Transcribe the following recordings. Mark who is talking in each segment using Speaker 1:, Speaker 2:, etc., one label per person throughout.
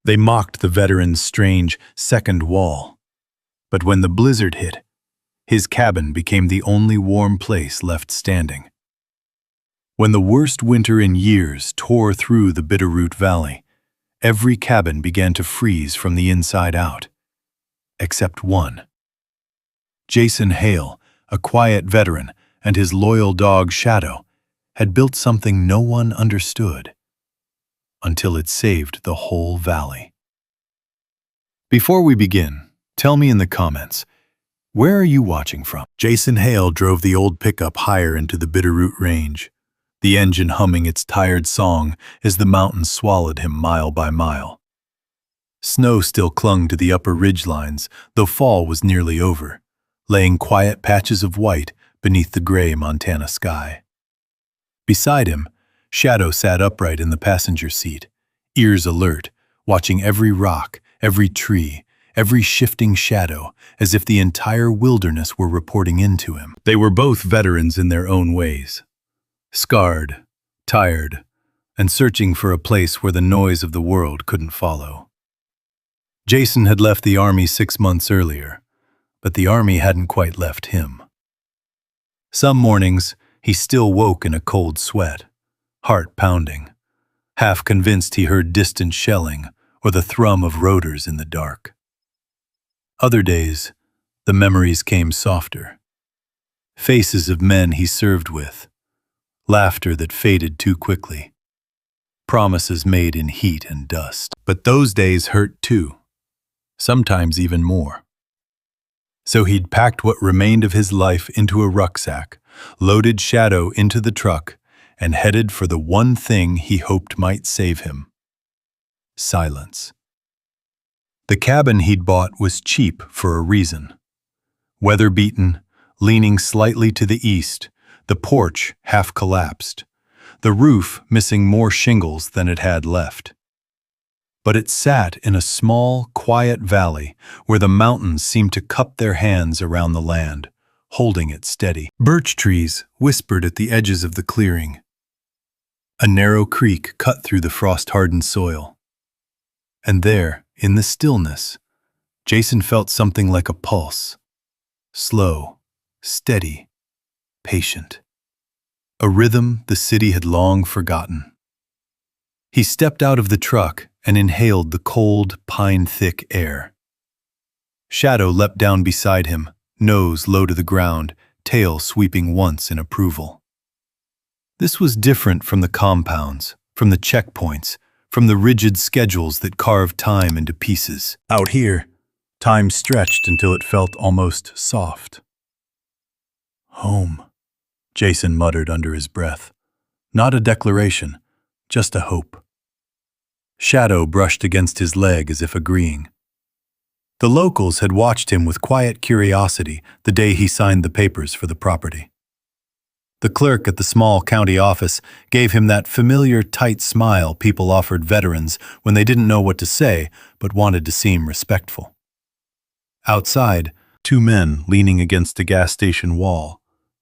Speaker 1: They mocked the veteran's strange second wall. But when the blizzard hit, his cabin became the only warm place left standing. When the worst winter in years tore through the Bitterroot Valley, every cabin began to freeze from the inside out. Except one. Jason Hale, a quiet veteran, and his loyal dog Shadow, had built something no one understood, until it saved the whole valley. Before we begin, tell me in the comments, where are you watching from? Jason Hale drove the old pickup higher into the Bitterroot Range, the engine humming its tired song as the mountains swallowed him mile by mile. Snow still clung to the upper ridgelines, though fall was nearly over, laying quiet patches of white beneath the gray Montana sky. Beside him, Shadow sat upright in the passenger seat, ears alert, watching every rock, every tree, every shifting shadow, as if the entire wilderness were reporting into him. They were both veterans in their own ways. Scarred, tired, and searching for a place where the noise of the world couldn't follow. Jason had left the Army 6 months earlier, but the Army hadn't quite left him. Some mornings, he still woke in a cold sweat, heart pounding, half convinced he heard distant shelling or the thrum of rotors in the dark. Other days, the memories came softer. Faces of men he served with, laughter that faded too quickly, promises made in heat and dust. But those days hurt too, sometimes even more. So he'd packed what remained of his life into a rucksack, loaded Shadow into the truck, and headed for the one thing he hoped might save him: silence. The cabin he'd bought was cheap for a reason. Weather-beaten, leaning slightly to the east, the porch half collapsed, the roof missing more shingles than it had left. But it sat in a small, quiet valley where the mountains seemed to cup their hands around the land, holding it steady. Birch trees whispered at the edges of the clearing. A narrow creek cut through the frost-hardened soil. And there, in the stillness, Jason felt something like a pulse. Slow, steady, patient. A rhythm the city had long forgotten. He stepped out of the truck and inhaled the cold, pine-thick air. Shadow leapt down beside him, nose low to the ground, tail sweeping once in approval. This was different from the compounds, from the checkpoints, from the rigid schedules that carved time into pieces. Out here, time stretched until it felt almost soft. Home, Jason muttered under his breath. Not a declaration, just a hope. Shadow brushed against his leg as if agreeing. The locals had watched him with quiet curiosity the day he signed the papers for the property. The clerk at the small county office gave him that familiar tight smile people offered veterans when they didn't know what to say but wanted to seem respectful. Outside, 2 men leaning against a gas station wall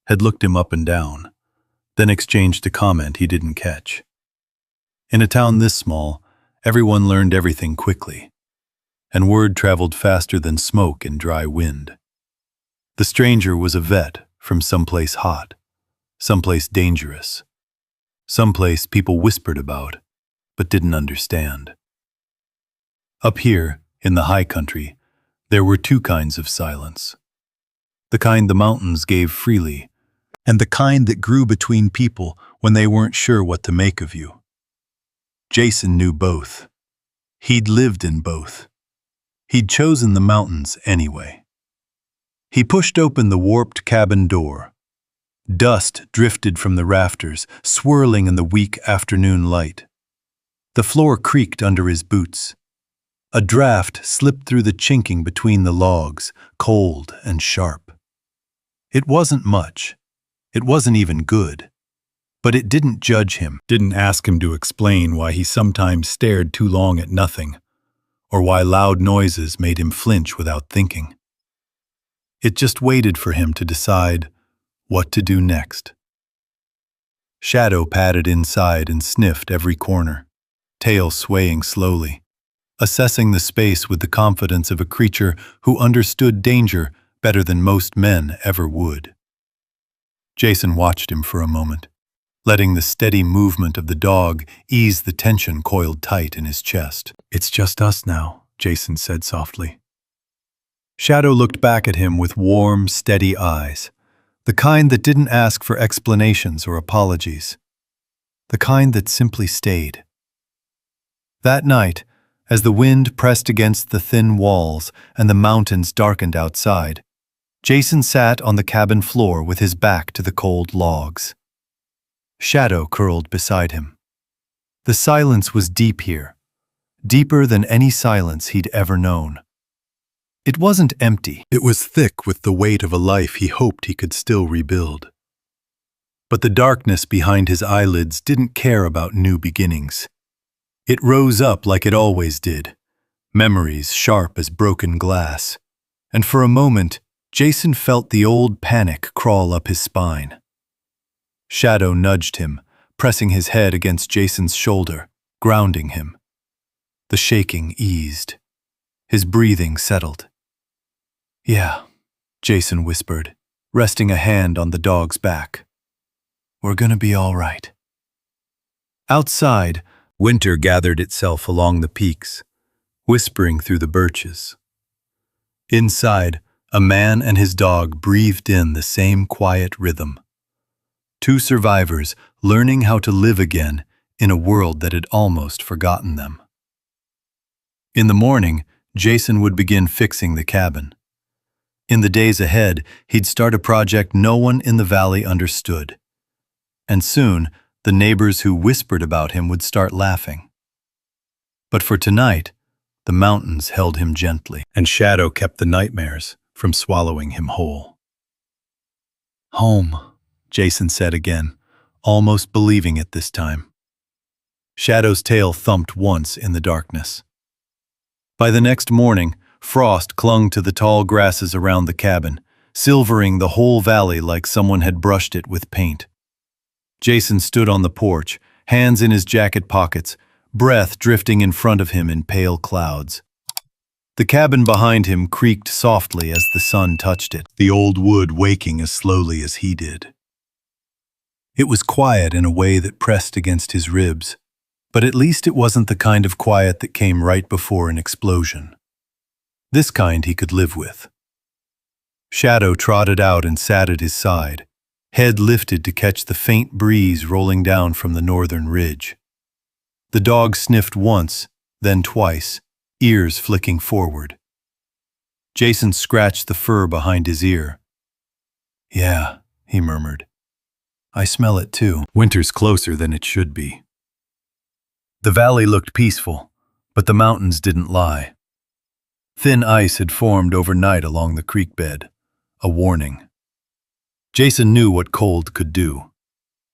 Speaker 1: had looked him up and down, then exchanged a comment he didn't catch. In a town this small, everyone learned everything quickly, and word traveled faster than smoke in dry wind. The stranger was a vet from someplace hot, someplace dangerous, someplace people whispered about, but didn't understand. Up here, in the high country, there were 2 kinds of silence. The kind the mountains gave freely, and the kind that grew between people when they weren't sure what to make of you. Jason knew both. He'd lived in both. He'd chosen the mountains anyway. He pushed open the warped cabin door. Dust drifted from the rafters, swirling in the weak afternoon light. The floor creaked under his boots. A draft slipped through the chinking between the logs, cold and sharp. It wasn't much. It wasn't even good. But it didn't judge him, didn't ask him to explain why he sometimes stared too long at nothing, or why loud noises made him flinch without thinking. It just waited for him to decide what to do next. Shadow padded inside and sniffed every corner, tail swaying slowly, assessing the space with the confidence of a creature who understood danger better than most men ever would. Jason watched him for a moment, letting the steady movement of the dog ease the tension coiled tight in his chest. "It's just us now," Jason said softly. Shadow looked back at him with warm, steady eyes, the kind that didn't ask for explanations or apologies, the kind that simply stayed. That night, as the wind pressed against the thin walls and the mountains darkened outside, Jason sat on the cabin floor with his back to the cold logs. Shadow curled beside him. The silence was deep here, deeper than any silence he'd ever known. It wasn't empty. It was thick with the weight of a life he hoped he could still rebuild. But the darkness behind his eyelids didn't care about new beginnings. It rose up like it always did, memories sharp as broken glass. And for a moment, Jason felt the old panic crawl up his spine. Shadow nudged him, pressing his head against Jason's shoulder, grounding him. The shaking eased. His breathing settled. "Yeah," Jason whispered, resting a hand on the dog's back. "We're gonna be all right." Outside, winter gathered itself along the peaks, whispering through the birches. Inside, a man and his dog breathed in the same quiet rhythm. Two survivors learning how to live again in a world that had almost forgotten them. In the morning, Jason would begin fixing the cabin. In the days ahead, he'd start a project no one in the valley understood. And soon, the neighbors who whispered about him would start laughing. But for tonight, the mountains held him gently, and Shadow kept the nightmares from swallowing him whole. "Home," Jason said again, almost believing it this time. Shadow's tail thumped once in the darkness. By the next morning, frost clung to the tall grasses around the cabin, silvering the whole valley like someone had brushed it with paint. Jason stood on the porch, hands in his jacket pockets, breath drifting in front of him in pale clouds. The cabin behind him creaked softly as the sun touched it, the old wood waking as slowly as he did. It was quiet in a way that pressed against his ribs, but at least it wasn't the kind of quiet that came right before an explosion. This kind he could live with. Shadow trotted out and sat at his side, head lifted to catch the faint breeze rolling down from the northern ridge. The dog sniffed once, then twice, ears flicking forward. Jason scratched the fur behind his ear. "Yeah," he murmured. "I smell it too. Winter's closer than it should be." The valley looked peaceful, but the mountains didn't lie. Thin ice had formed overnight along the creek bed, a warning. Jason knew what cold could do.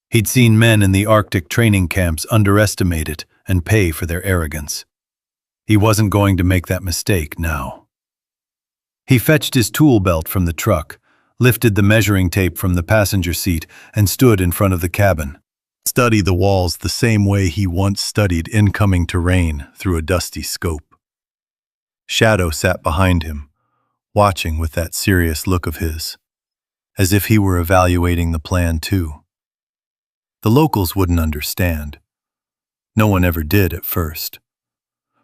Speaker 1: He'd seen men in the Arctic training camps underestimate it and pay for their arrogance. He wasn't going to make that mistake now. He fetched his tool belt from the truck, lifted the measuring tape from the passenger seat, and stood in front of the cabin. Study the walls the same way he once studied incoming terrain through a dusty scope. Shadow sat behind him, watching with that serious look of his, as if he were evaluating the plan too. The locals wouldn't understand. No one ever did at first.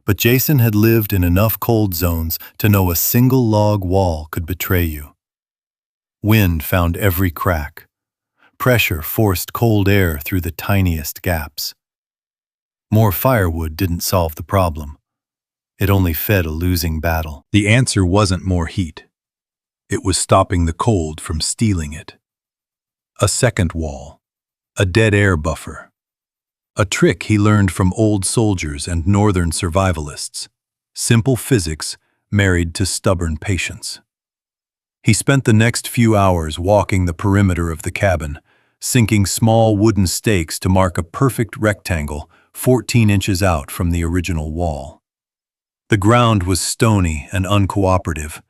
Speaker 1: But Jason had lived in enough cold zones to know a single log wall could betray you. Wind found every crack. Pressure forced cold air through the tiniest gaps. More firewood didn't solve the problem. It only fed a losing battle. The answer wasn't more heat. It was stopping the cold from stealing it. A second wall. A dead air buffer. A trick he learned from old soldiers and northern survivalists. Simple physics married to stubborn patience. He spent the next few hours walking the perimeter of the cabin, sinking small wooden stakes to mark a perfect rectangle 14 inches out from the original wall. The ground was stony and uncooperative,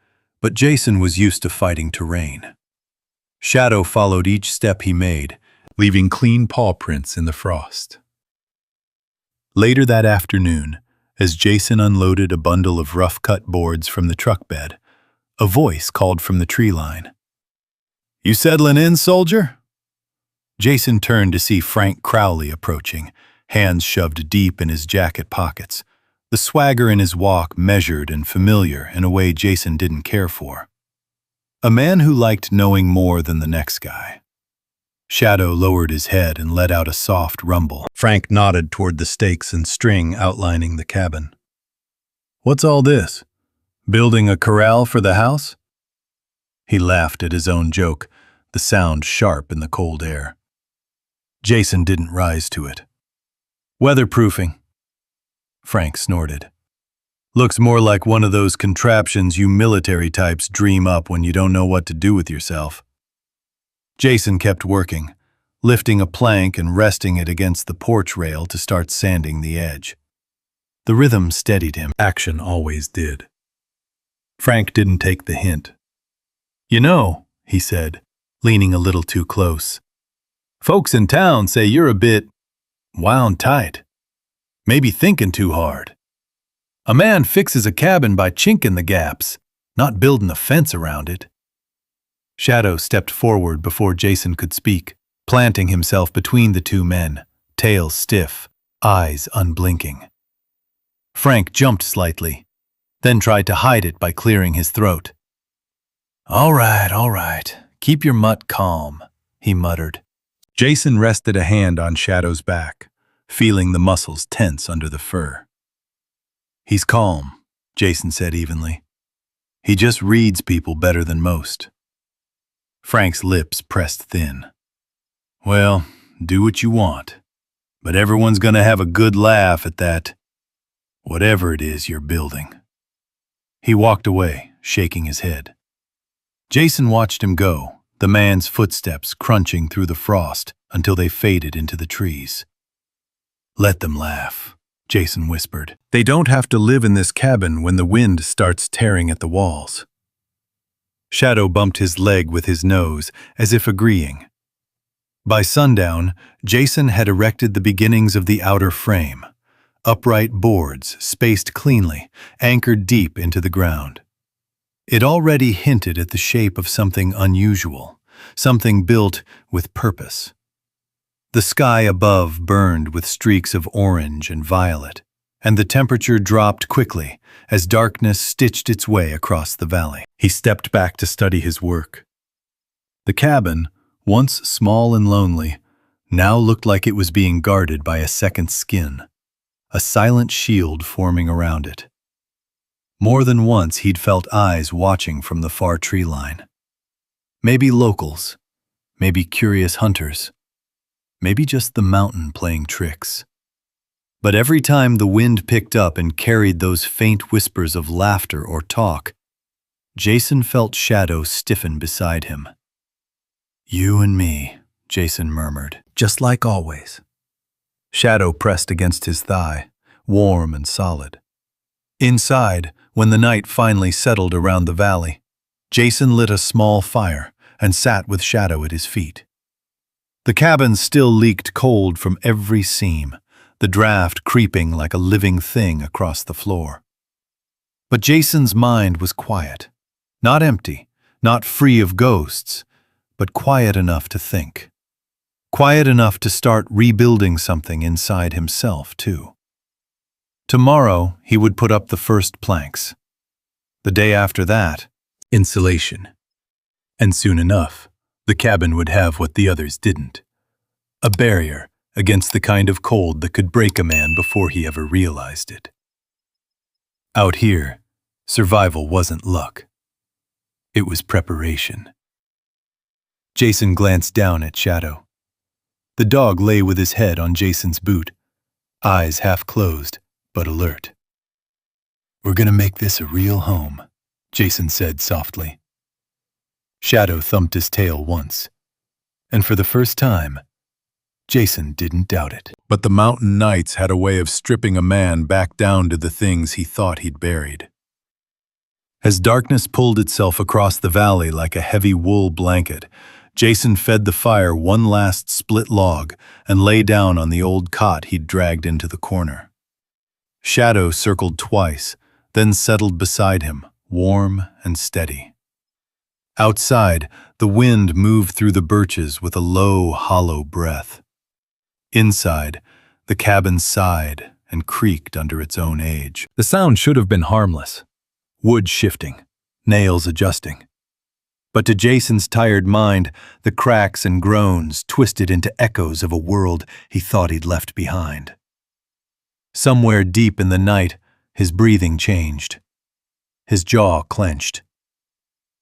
Speaker 1: but Jason was used to fighting terrain. Shadow followed each step he made, leaving clean paw prints in the frost. Later that afternoon, As Jason unloaded a bundle of rough-cut boards from the truck bed, a voice called from the tree line. "You settling in, soldier?" Jason turned to see Frank Crowley approaching, hands shoved deep in his jacket pockets, the swagger in his walk measured and familiar in a way Jason didn't care for. A man who liked knowing more than the next guy. Shadow lowered his head and let out a soft rumble. Frank nodded toward the stakes and string outlining the cabin. "What's all this? Building a corral for the house?" He laughed at his own joke, the sound sharp in the cold air. Jason didn't rise to it. "Weatherproofing," Frank snorted. "Looks more like one of those contraptions you military types dream up when you don't know what to do with yourself." Jason kept working, lifting a plank and resting it against the porch rail to start sanding the edge. The rhythm steadied him. Action always did. Frank didn't take the hint. "You know," he said, leaning a little too close, "folks in town say you're a bit wound tight. Maybe thinking too hard. A man fixes a cabin by chinking the gaps, not building a fence around it." Shadow stepped forward before Jason could speak, planting himself between the two men, tail stiff, eyes unblinking. Frank jumped slightly, then tried to hide it by clearing his throat. All right, keep your mutt calm," he muttered. Jason rested a hand on Shadow's back, feeling the muscles tense under the fur. "He's calm," Jason said evenly. "He just reads people better than most." Frank's lips pressed thin. "Well, do what you want, but everyone's gonna have a good laugh at that, whatever it is you're building." He walked away, shaking his head. Jason watched him go, the man's footsteps crunching through the frost until they faded into the trees. "Let them laugh," Jason whispered. "They don't have to live in this cabin when the wind starts tearing at the walls." Shadow bumped his leg with his nose, as if agreeing. By sundown, Jason had erected the beginnings of the outer frame, upright boards spaced cleanly, anchored deep into the ground. It already hinted at the shape of something unusual, something built with purpose. The sky above burned with streaks of orange and violet, and the temperature dropped quickly as darkness stitched its way across the valley. He stepped back to study his work. The cabin, once small and lonely, now looked like it was being guarded by a second skin, a silent shield forming around it. More than once he'd felt eyes watching from the far tree line. Maybe locals, maybe curious hunters, maybe just the mountain playing tricks. But every time the wind picked up and carried those faint whispers of laughter or talk, Jason felt Shadow stiffen beside him. "You and me," Jason murmured, "just like always." Shadow pressed against his thigh, warm and solid. Inside, when the night finally settled around the valley, Jason lit a small fire and sat with Shadow at his feet. The cabin still leaked cold from every seam, the draft creeping like a living thing across the floor. But Jason's mind was quiet, not empty, not free of ghosts, but quiet enough to think. Quiet enough to start rebuilding something inside himself, too. Tomorrow, he would put up the first planks. The day after that, insulation. And soon enough, the cabin would have what the others didn't. A barrier against the kind of cold that could break a man before he ever realized it. Out here, survival wasn't luck. It was preparation. Jason glanced down at Shadow. The dog lay with his head on Jason's boot, eyes half closed, but alert. "We're gonna make this a real home," Jason said softly. Shadow thumped his tail once, and for the first time, Jason didn't doubt it. But the mountain nights had a way of stripping a man back down to the things he thought he'd buried. As darkness pulled itself across the valley like a heavy wool blanket, Jason fed the fire one last split log and lay down on the old cot he'd dragged into the corner. Shadow circled twice, then settled beside him, warm and steady. Outside, the wind moved through the birches with a low, hollow breath. Inside, the cabin sighed and creaked under its own age. The sound should have been harmless. Wood shifting, nails adjusting. But to Jason's tired mind, the cracks and groans twisted into echoes of a world he thought he'd left behind. Somewhere deep in the night, his breathing changed. His jaw clenched.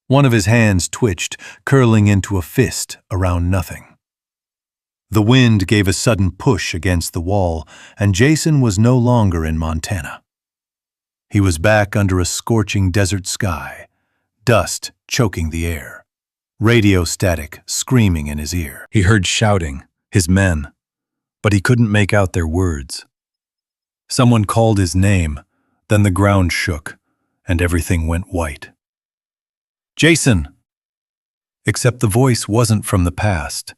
Speaker 1: One of his hands twitched, curling into a fist around nothing. The wind gave a sudden push against the wall, and Jason was no longer in Montana. He was back under a scorching desert sky, dust choking the air, radio static screaming in his ear. He heard shouting, his men, but he couldn't make out their words. Someone called his name, then the ground shook, and everything went white. Jason! Except the voice wasn't from the past.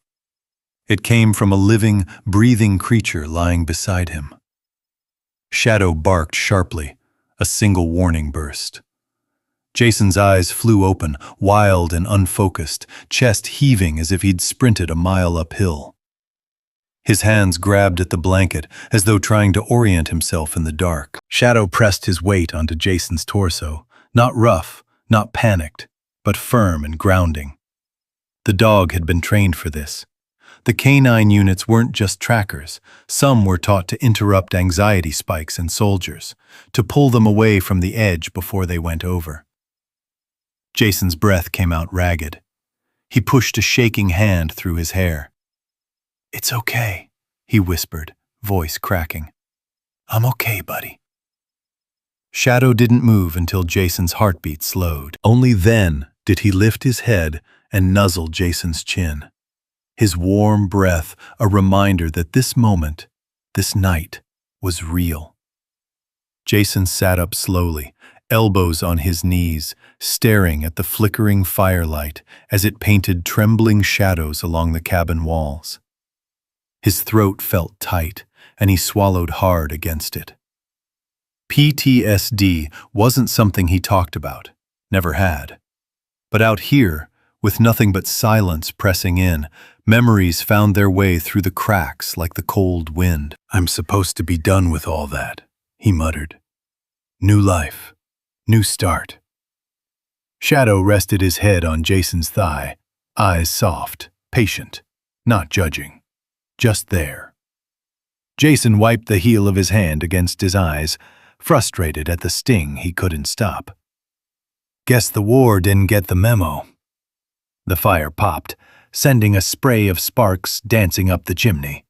Speaker 1: It came from a living, breathing creature lying beside him. Shadow barked sharply, a single warning burst. Jason's eyes flew open, wild and unfocused, chest heaving as if he'd sprinted a mile uphill. His hands grabbed at the blanket as though trying to orient himself in the dark. Shadow pressed his weight onto Jason's torso, not rough, not panicked, but firm and grounding. The dog had been trained for this. The canine units weren't just trackers. Some were taught to interrupt anxiety spikes in soldiers, to pull them away from the edge before they went over. Jason's breath came out ragged. He pushed a shaking hand through his hair. "It's okay," he whispered, voice cracking. "I'm okay, buddy." Shadow didn't move until Jason's heartbeat slowed. Only then did he lift his head and nuzzle Jason's chin. His warm breath a reminder that this moment, this night, was real. Jason sat up slowly, elbows on his knees, staring at the flickering firelight as it painted trembling shadows along the cabin walls. His throat felt tight, and he swallowed hard against it. PTSD wasn't something he talked about, never had. But out here, with nothing but silence pressing in, memories found their way through the cracks like the cold wind. "I'm supposed to be done with all that," he muttered. "New life, new start." Shadow rested his head on Jason's thigh, eyes soft, patient, not judging, just there. Jason wiped the heel of his hand against his eyes, frustrated at the sting he couldn't stop. "Guess the war didn't get the memo." The fire popped, sending a spray of sparks dancing up the chimney.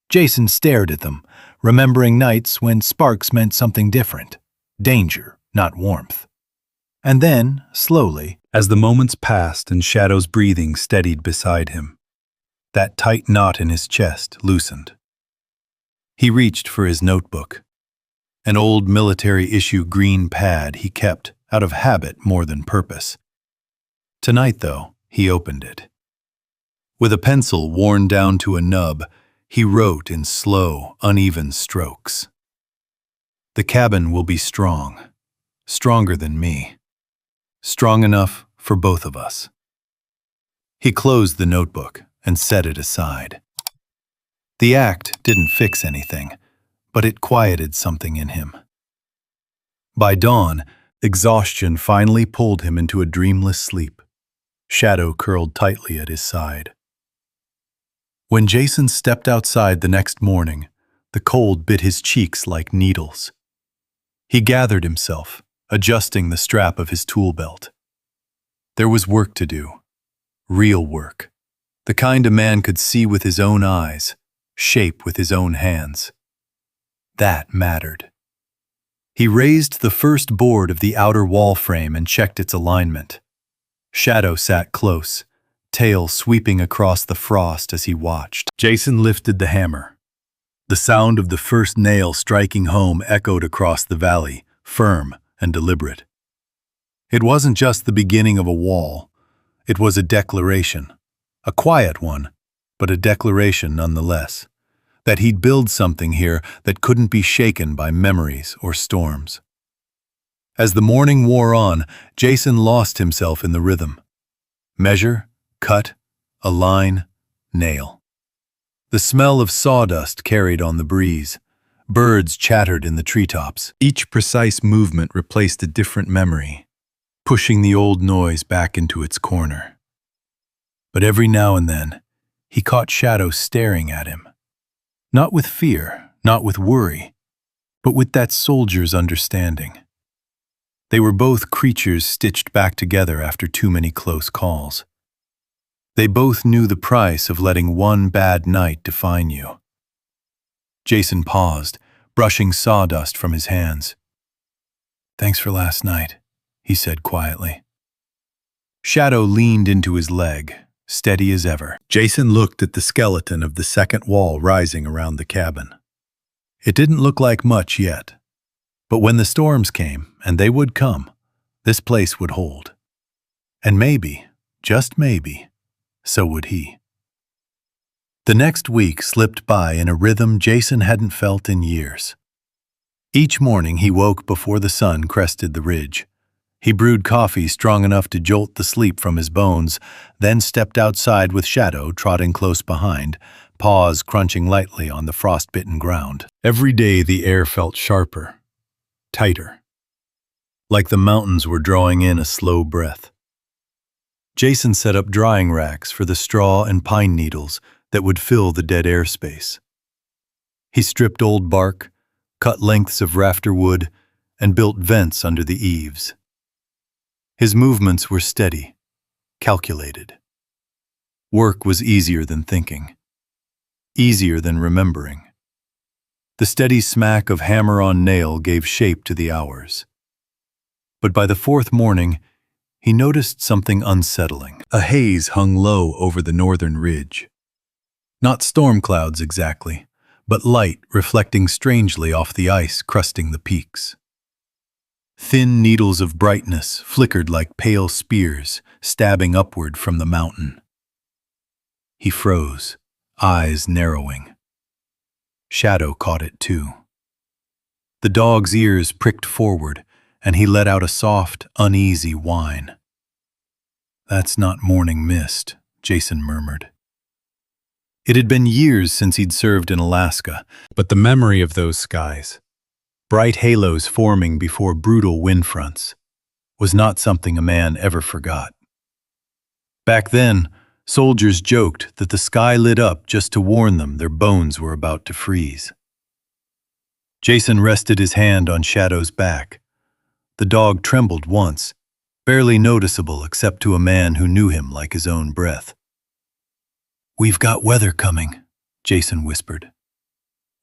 Speaker 1: Jason stared at them, remembering nights when sparks meant something different, danger, not warmth. And then, slowly, as the moments passed and Shadow's breathing steadied beside him, that tight knot in his chest loosened. He reached for his notebook, an old military-issue green pad he kept out of habit more than purpose. Tonight, though, he opened it. With a pencil worn down to a nub, he wrote in slow, uneven strokes. "The cabin will be strong, stronger than me, strong enough for both of us." He closed the notebook and set it aside. The act didn't fix anything, but it quieted something in him. By dawn, exhaustion finally pulled him into a dreamless sleep. Shadow curled tightly at his side. When Jason stepped outside the next morning, the cold bit his cheeks like needles. He gathered himself, adjusting the strap of his tool belt. There was work to do, real work, the kind a man could see with his own eyes, shape with his own hands. That mattered. He raised the first board of the outer wall frame and checked its alignment. Shadow sat close, tail sweeping across the frost as he watched. Jason lifted the hammer. The sound of the first nail striking home echoed across the valley, firm and deliberate. It wasn't just the beginning of a wall. It was a declaration. A quiet one, but a declaration nonetheless. that he'd build something here that couldn't be shaken by memories or storms. As the morning wore on, Jason lost himself in the rhythm. Measure, cut, align, nail. The smell of sawdust carried on the breeze. Birds chattered in the treetops. Each precise movement replaced a different memory, pushing the old noise back into its corner. But every now and then, he caught Shadow staring at him. Not with fear, not with worry, but with that soldier's understanding. They were both creatures stitched back together after too many close calls. They both knew the price of letting one bad night define you. Jason paused, brushing sawdust from his hands. "Thanks for last night," he said quietly. Shadow leaned into his leg, steady as ever. Jason looked at the skeleton of the second wall rising around the cabin. It didn't look like much yet, but when the storms came, and they would come, this place would hold. And maybe, just maybe, so would he. The next week slipped by in a rhythm Jason hadn't felt in years. Each morning he woke before the sun crested the ridge. He brewed coffee strong enough to jolt the sleep from his bones, then stepped outside with Shadow trotting close behind, paws crunching lightly on the frost-bitten ground. Every day the air felt sharper, tighter, like the mountains were drawing in a slow breath. Jason set up drying racks for the straw and pine needles that would fill the dead airspace. He stripped old bark, cut lengths of rafter wood, and built vents under the eaves. His movements were steady, calculated. Work was easier than thinking, easier than remembering. The steady smack of hammer on nail gave shape to the hours. But by the fourth morning, he noticed something unsettling. A haze hung low over the northern ridge. Not storm clouds exactly, but light reflecting strangely off the ice crusting the peaks. Thin needles of brightness flickered like pale spears, stabbing upward from the mountain. He froze, eyes narrowing. Shadow caught it too. The dog's ears pricked forward, and he let out a soft, uneasy whine. "That's not morning mist," Jason murmured. It had been years since he'd served in Alaska, but the memory of those skies, bright halos forming before brutal wind fronts, was not something a man ever forgot. Back then, soldiers joked that the sky lit up just to warn them their bones were about to freeze. Jason rested his hand on Shadow's back. The dog trembled once, barely noticeable except to a man who knew him like his own breath. "We've got weather coming," Jason whispered.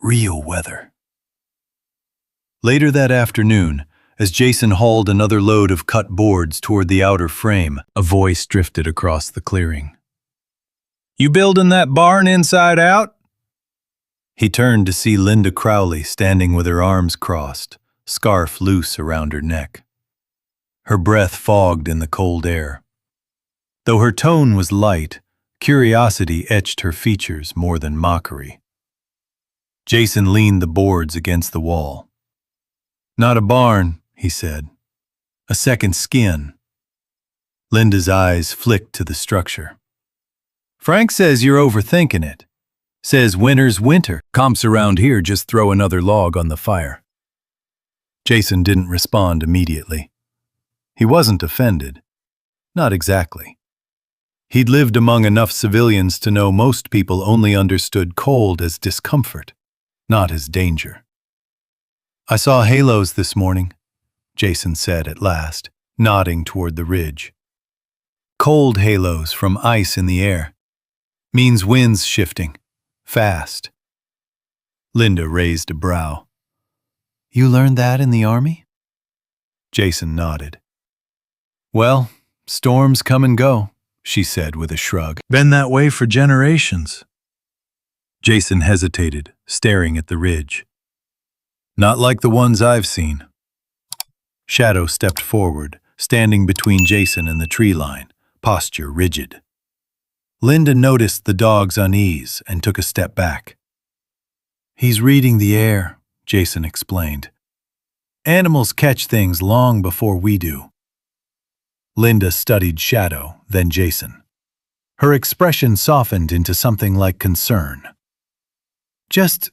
Speaker 1: "Real weather." Later that afternoon, as Jason hauled another load of cut boards toward the outer frame, a voice drifted across the clearing. "You building that barn inside out?" He turned to see Linda Crowley standing with her arms crossed, scarf loose around her neck. Her breath fogged in the cold air. Though her tone was light, curiosity etched her features more than mockery. Jason leaned the boards against the wall. "Not a barn," he said. "A second skin." Linda's eyes flicked to the structure. "Frank says you're overthinking it. Says winter's winter. Comps around here just throw another log on the fire." Jason didn't respond immediately. He wasn't offended. Not exactly. He'd lived among enough civilians to know most people only understood cold as discomfort, not as danger. "I saw halos this morning," Jason said at last, nodding toward the ridge. "Cold halos from ice in the air. Means winds shifting. Fast." Linda raised a brow. "You learned that in the army?" Jason nodded. "Well, storms come and go," she said with a shrug. "Been that way for generations." Jason hesitated, staring at the ridge. "Not like the ones I've seen." Shadow stepped forward, standing between Jason and the tree line, posture rigid. Linda noticed the dog's unease and took a step back. He's reading the air, Jason explained. Animals catch things long before we do. Linda studied Shadow, then Jason. Her expression softened into something like concern. Just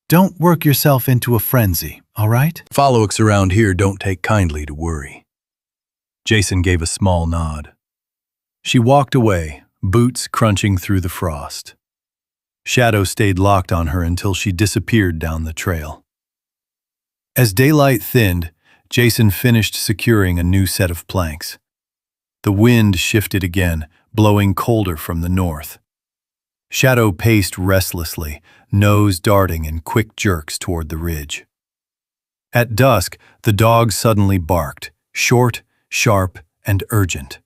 Speaker 1: don't work yourself into a frenzy, all right? Follow-ups around here don't take kindly to worry. Jason gave a small nod. She walked away, boots crunching through the frost. Shadow stayed locked on her until she disappeared down the trail. As daylight thinned, Jason finished securing a new set of planks. The wind shifted again, blowing colder from the north. Shadow paced restlessly, nose darting in quick jerks toward the ridge. At dusk, the dog suddenly barked, short, sharp, and urgent.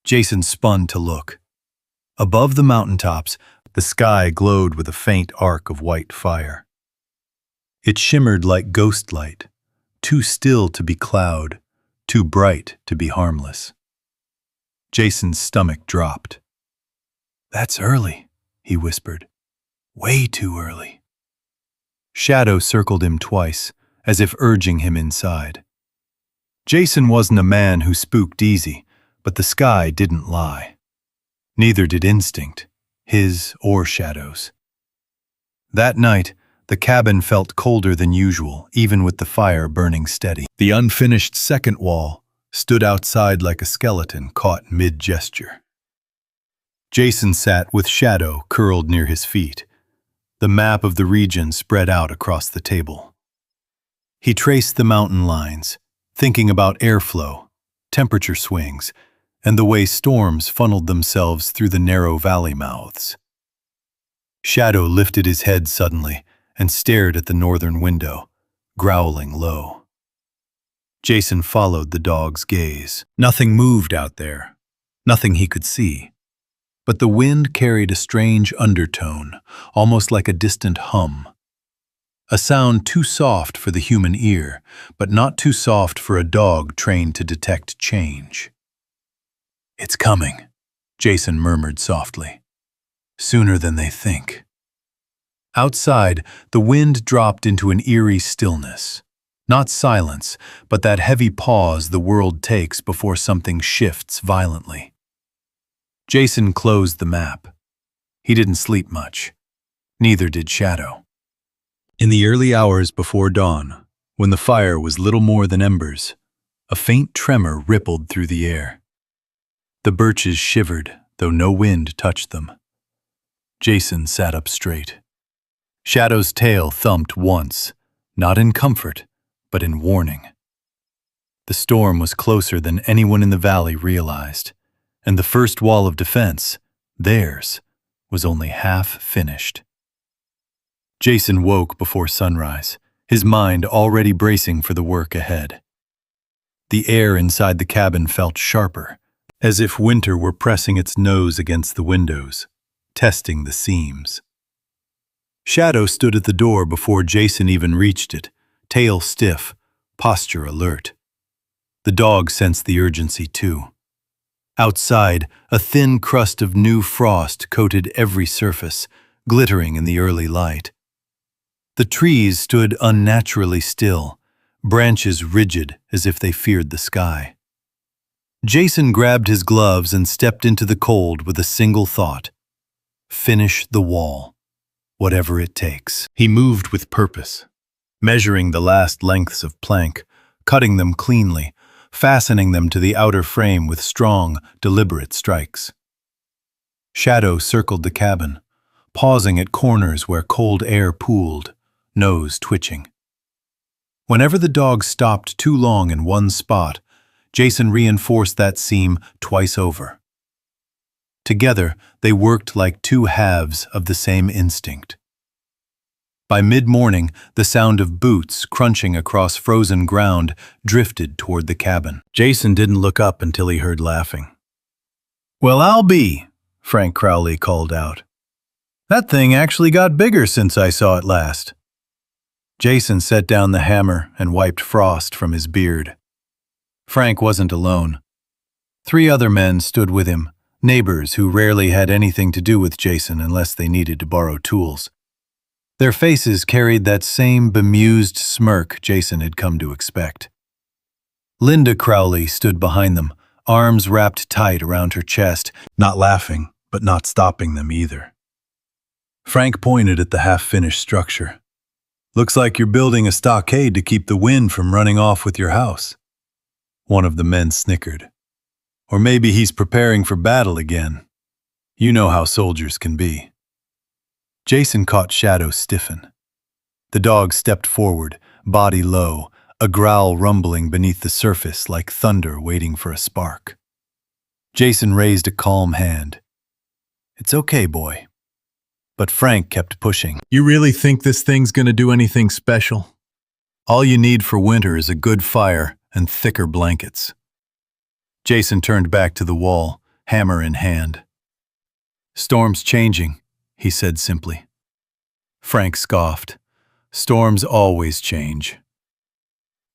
Speaker 1: Jason spun to look. Above the mountaintops, the sky glowed with a faint arc of white fire. It shimmered like ghost light, too still to be cloud, too bright to be harmless. Jason's stomach dropped. "That's early," he whispered. "Way too early." Shadow circled him twice, as if urging him inside. Jason wasn't a man who spooked easy, but the sky didn't lie. Neither did instinct, his or Shadow's. That night, the cabin felt colder than usual, even with the fire burning steady. The unfinished second wall stood outside like a skeleton caught mid-gesture. Jason sat with Shadow curled near his feet. The map of the region spread out across the table. He traced the mountain lines, thinking about airflow, temperature swings, and the way storms funneled themselves through the narrow valley mouths. Shadow lifted his head suddenly and stared at the northern window, growling low. Jason followed the dog's gaze. Nothing moved out there, nothing he could see. But the wind carried a strange undertone, almost like a distant hum. A sound too soft for the human ear, but not too soft for a dog trained to detect change. "It's coming," Jason murmured softly. "Sooner than they think." Outside, the wind dropped into an eerie stillness. Not silence, but that heavy pause the world takes before something shifts violently. Jason closed the map. He didn't sleep much. Neither did Shadow. In the early hours before dawn, when the fire was little more than embers, a faint tremor rippled through the air. The birches shivered, though no wind touched them. Jason sat up straight. Shadow's tail thumped once, not in comfort, but in warning. The storm was closer than anyone in the valley realized, and the first wall of defense, theirs, was only half finished. Jason woke before sunrise, his mind already bracing for the work ahead. The air inside the cabin felt sharper, as if winter were pressing its nose against the windows, testing the seams. Shadow stood at the door before Jason even reached it, tail stiff, posture alert. The dog sensed the urgency too. Outside, a thin crust of new frost coated every surface, glittering in the early light. The trees stood unnaturally still, branches rigid as if they feared the sky. Jason grabbed his gloves and stepped into the cold with a single thought: finish the wall, whatever it takes. He moved with purpose, measuring the last lengths of plank, cutting them cleanly, fastening them to the outer frame with strong, deliberate strikes. Shadow circled the cabin, pausing at corners where cold air pooled, nose twitching. Whenever the dog stopped too long in one spot, Jason reinforced that seam twice over. Together, they worked like two halves of the same instinct. By mid-morning, the sound of boots crunching across frozen ground drifted toward the cabin. Jason didn't look up until he heard laughing. "Well, I'll be," Frank Crowley called out. "That thing actually got bigger since I saw it last." Jason set down the hammer and wiped frost from his beard. Frank wasn't alone. 3 other men stood with him, neighbors who rarely had anything to do with Jason unless they needed to borrow tools. Their faces carried that same bemused smirk Jason had come to expect. Linda Crowley stood behind them, arms wrapped tight around her chest, not laughing, but not stopping them either. Frank pointed at the half-finished structure. "Looks like you're building a stockade to keep the wind from running off with your house." One of the men snickered. "Or maybe he's preparing for battle again. You know how soldiers can be." Jason caught Shadow stiffen. The dog stepped forward, body low, a growl rumbling beneath the surface like thunder waiting for a spark. Jason raised a calm hand. "It's okay, boy." But Frank kept pushing. "You really think this thing's gonna do anything special? All you need for winter is a good fire and thicker blankets." Jason turned back to the wall, hammer in hand. "Storm's changing," he said simply. Frank scoffed. "Storms always change."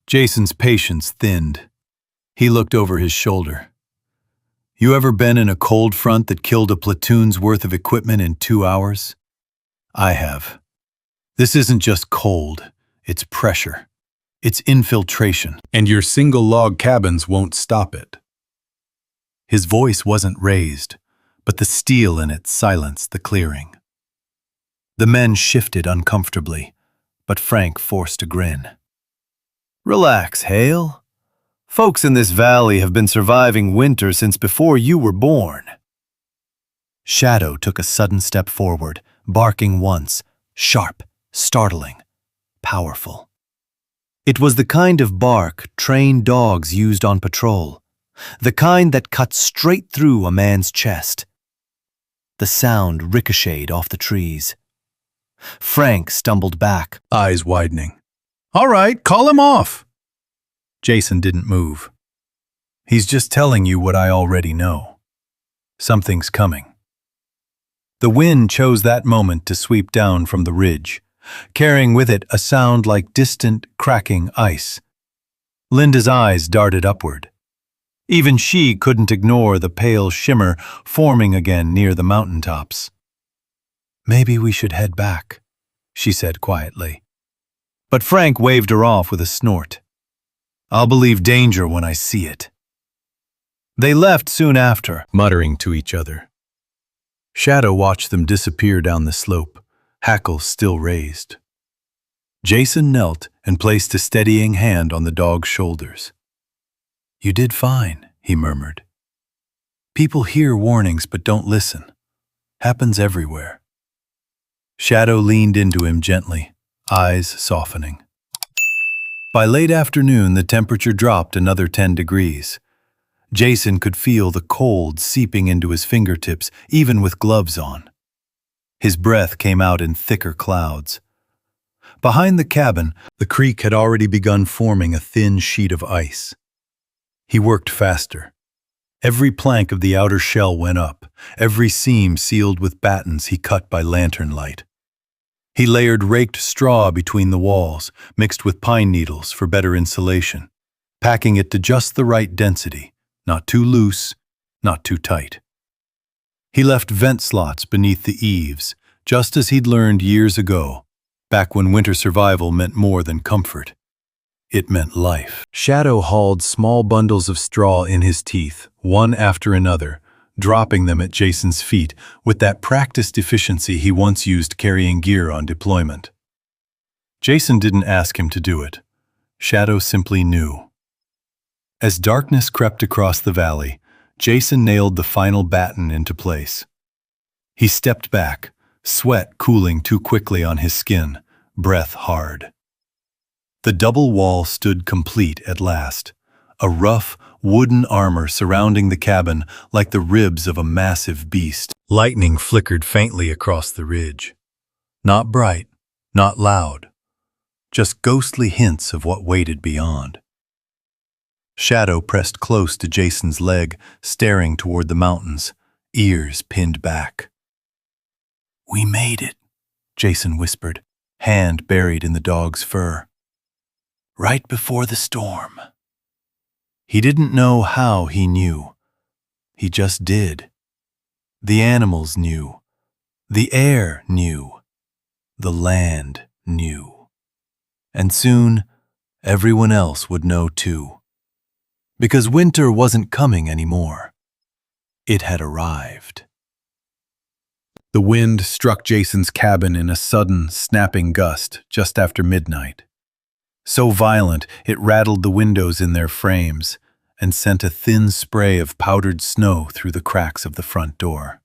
Speaker 1: Jason's patience thinned. He looked over his shoulder. "You ever been in a cold front that killed a platoon's worth of equipment in 2 hours? I have. This isn't just cold, it's pressure. It's infiltration. And your single log cabins won't stop it." His voice wasn't raised, but the steel in it silenced the clearing. The men shifted uncomfortably, but Frank forced a grin. "Relax, Hale. Folks in this valley have been surviving winter since before you were born." Shadow took a sudden step forward, barking once, sharp, startling, powerful. It was the kind of bark trained dogs used on patrol, the kind that cut straight through a man's chest. The sound ricocheted off the trees. Frank stumbled back, eyes widening. "All right, call him off." Jason didn't move. "He's just telling you what I already know. Something's coming." The wind chose that moment to sweep down from the ridge, carrying with it a sound like distant, cracking ice. Linda's eyes darted upward. Even she couldn't ignore the pale shimmer forming again near the mountaintops. "Maybe we should head back," she said quietly. But Frank waved her off with a snort. "I'll believe danger when I see it." They left soon after, muttering to each other. Shadow watched them disappear down the slope, hackles still raised. Jason knelt and placed a steadying hand on the dog's shoulders. "You did fine," he murmured. "People hear warnings but don't listen. Happens everywhere." Shadow leaned into him gently, eyes softening. By late afternoon, the temperature dropped another 10 degrees. Jason could feel the cold seeping into his fingertips, even with gloves on. His breath came out in thicker clouds. Behind the cabin, the creek had already begun forming a thin sheet of ice. He worked faster. Every plank of the outer shell went up, every seam sealed with battens he cut by lantern light. He layered raked straw between the walls, mixed with pine needles for better insulation, packing it to just the right density, not too loose, not too tight. He left vent slots beneath the eaves, just as he'd learned years ago, back when winter survival meant more than comfort. It meant life. Shadow hauled small bundles of straw in his teeth, one after another, dropping them at Jason's feet with that practiced efficiency he once used carrying gear on deployment. Jason didn't ask him to do it. Shadow simply knew. As darkness crept across the valley, Jason nailed the final batten into place. He stepped back, sweat cooling too quickly on his skin, breath hard. The double wall stood complete at last, a rough, wooden armor surrounding the cabin like the ribs of a massive beast. Lightning flickered faintly across the ridge. Not bright, not loud, just ghostly hints of what waited beyond. Shadow pressed close to Jason's leg, staring toward the mountains, ears pinned back. "We made it," Jason whispered, hand buried in the dog's fur. "Right before the storm." He didn't know how he knew. He just did. The animals knew. The air knew. The land knew. And soon, everyone else would know too. Because winter wasn't coming anymore. It had arrived. The wind struck Jason's cabin in a sudden, snapping gust just after midnight. So violent, it rattled the windows in their frames and sent a thin spray of powdered snow through the cracks of the front door.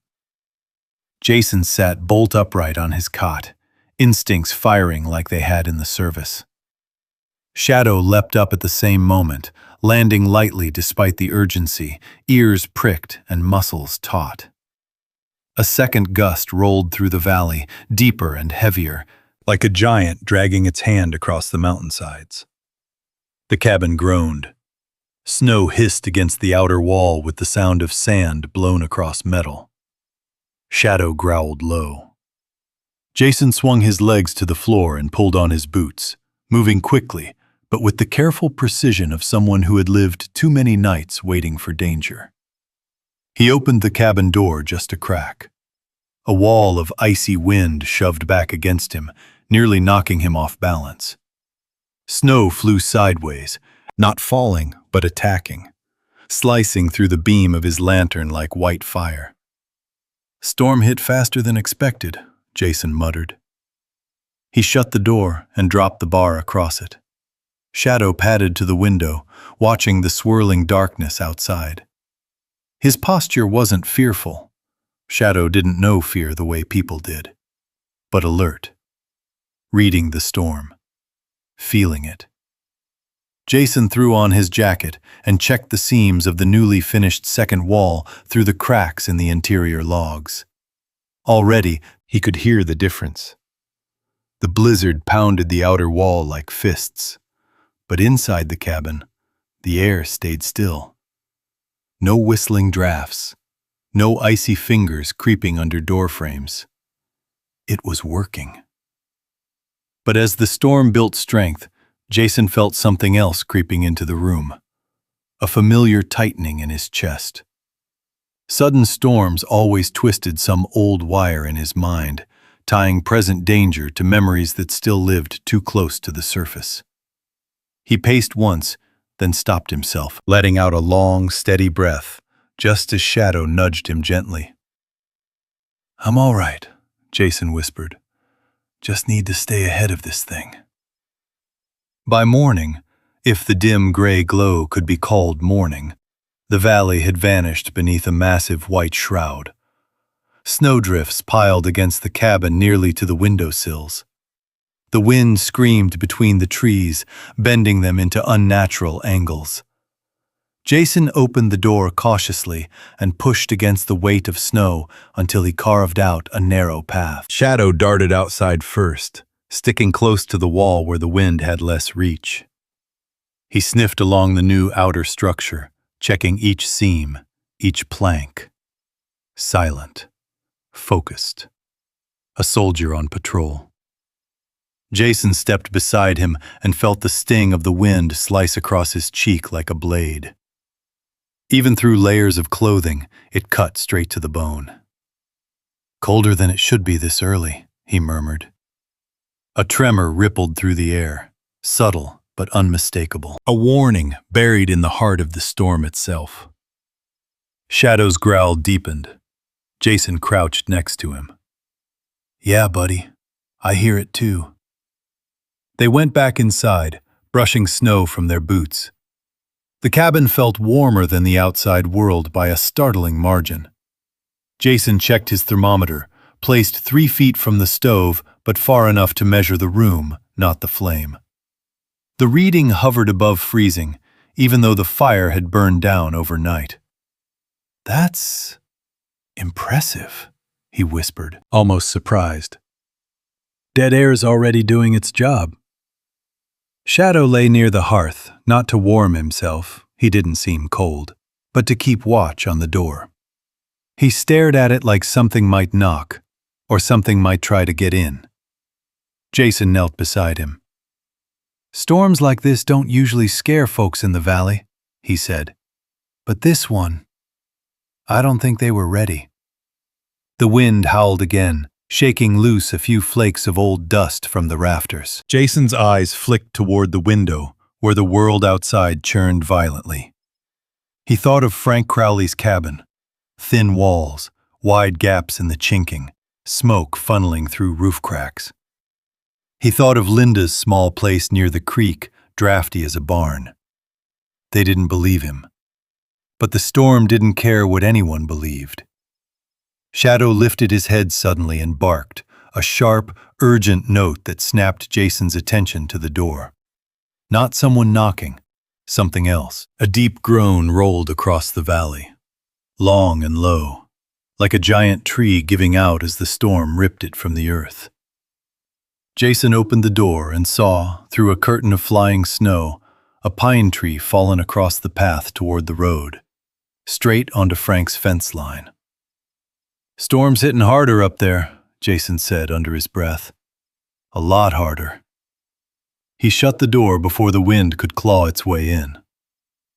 Speaker 1: Jason sat bolt upright on his cot, instincts firing like they had in the service. Shadow leapt up at the same moment, landing lightly despite the urgency, ears pricked and muscles taut. A second gust rolled through the valley, deeper and heavier, like a giant dragging its hand across the mountainsides. The cabin groaned. Snow hissed against the outer wall with the sound of sand blown across metal. Shadow growled low. Jason swung his legs to the floor and pulled on his boots, moving quickly, but with the careful precision of someone who had lived too many nights waiting for danger. He opened the cabin door just a crack. A wall of icy wind shoved back against him, nearly knocking him off balance. Snow flew sideways, not falling, but attacking, slicing through the beam of his lantern like white fire. "Storm hit faster than expected," Jason muttered. He shut the door and dropped the bar across it. Shadow padded to the window, watching the swirling darkness outside. His posture wasn't fearful. Shadow didn't know fear the way people did, but alert, reading the storm, feeling it. Jason threw on his jacket and checked the seams of the newly finished second wall through the cracks in the interior logs. Already, he could hear the difference. The blizzard pounded the outer wall like fists, but inside the cabin, the air stayed still. No whistling drafts, no icy fingers creeping under door frames. It was working. But as the storm built strength, Jason felt something else creeping into the room, a familiar tightening in his chest. Sudden storms always twisted some old wire in his mind, tying present danger to memories that still lived too close to the surface. He paced once, then stopped himself, letting out a long, steady breath, just as Shadow nudged him gently. "I'm all right," Jason whispered. "Just need to stay ahead of this thing." By morning, if the dim gray glow could be called morning, the valley had vanished beneath a massive white shroud. Snowdrifts piled against the cabin nearly to the windowsills. The wind screamed between the trees, bending them into unnatural angles. Jason opened the door cautiously and pushed against the weight of snow until he carved out a narrow path. Shadow darted outside first, sticking close to the wall where the wind had less reach. He sniffed along the new outer structure, checking each seam, each plank. Silent, focused. A soldier on patrol. Jason stepped beside him and felt the sting of the wind slice across his cheek like a blade. Even through layers of clothing, it cut straight to the bone. "Colder than it should be this early," he murmured. A tremor rippled through the air, subtle but unmistakable. A warning buried in the heart of the storm itself. Shadow's growl deepened. Jason crouched next to him. "Yeah, buddy, I hear it too." They went back inside, brushing snow from their boots. The cabin felt warmer than the outside world by a startling margin. Jason checked his thermometer, placed 3 feet from the stove, but far enough to measure the room, not the flame. The reading hovered above freezing, even though the fire had burned down overnight. "That's impressive," he whispered, almost surprised. "Dead air's already doing its job." Shadow lay near the hearth, not to warm himself, he didn't seem cold, but to keep watch on the door. He stared at it like something might knock, or something might try to get in. Jason knelt beside him. "Storms like this don't usually scare folks in the valley," he said. "But this one, I don't think they were ready." The wind howled again, shaking loose a few flakes of old dust from the rafters. Jason's eyes flicked toward the window, where the world outside churned violently. He thought of Frank Crowley's cabin. Thin walls, wide gaps in the chinking, smoke funneling through roof cracks. He thought of Linda's small place near the creek, drafty as a barn. They didn't believe him. But the storm didn't care what anyone believed. Shadow lifted his head suddenly and barked, a sharp, urgent note that snapped Jason's attention to the door. Not someone knocking, something else. A deep groan rolled across the valley, long and low, like a giant tree giving out as the storm ripped it from the earth. Jason opened the door and saw, through a curtain of flying snow, a pine tree fallen across the path toward the road, straight onto Frank's fence line. "Storm's hitting harder up there," Jason said under his breath. "A lot harder." He shut the door before the wind could claw its way in.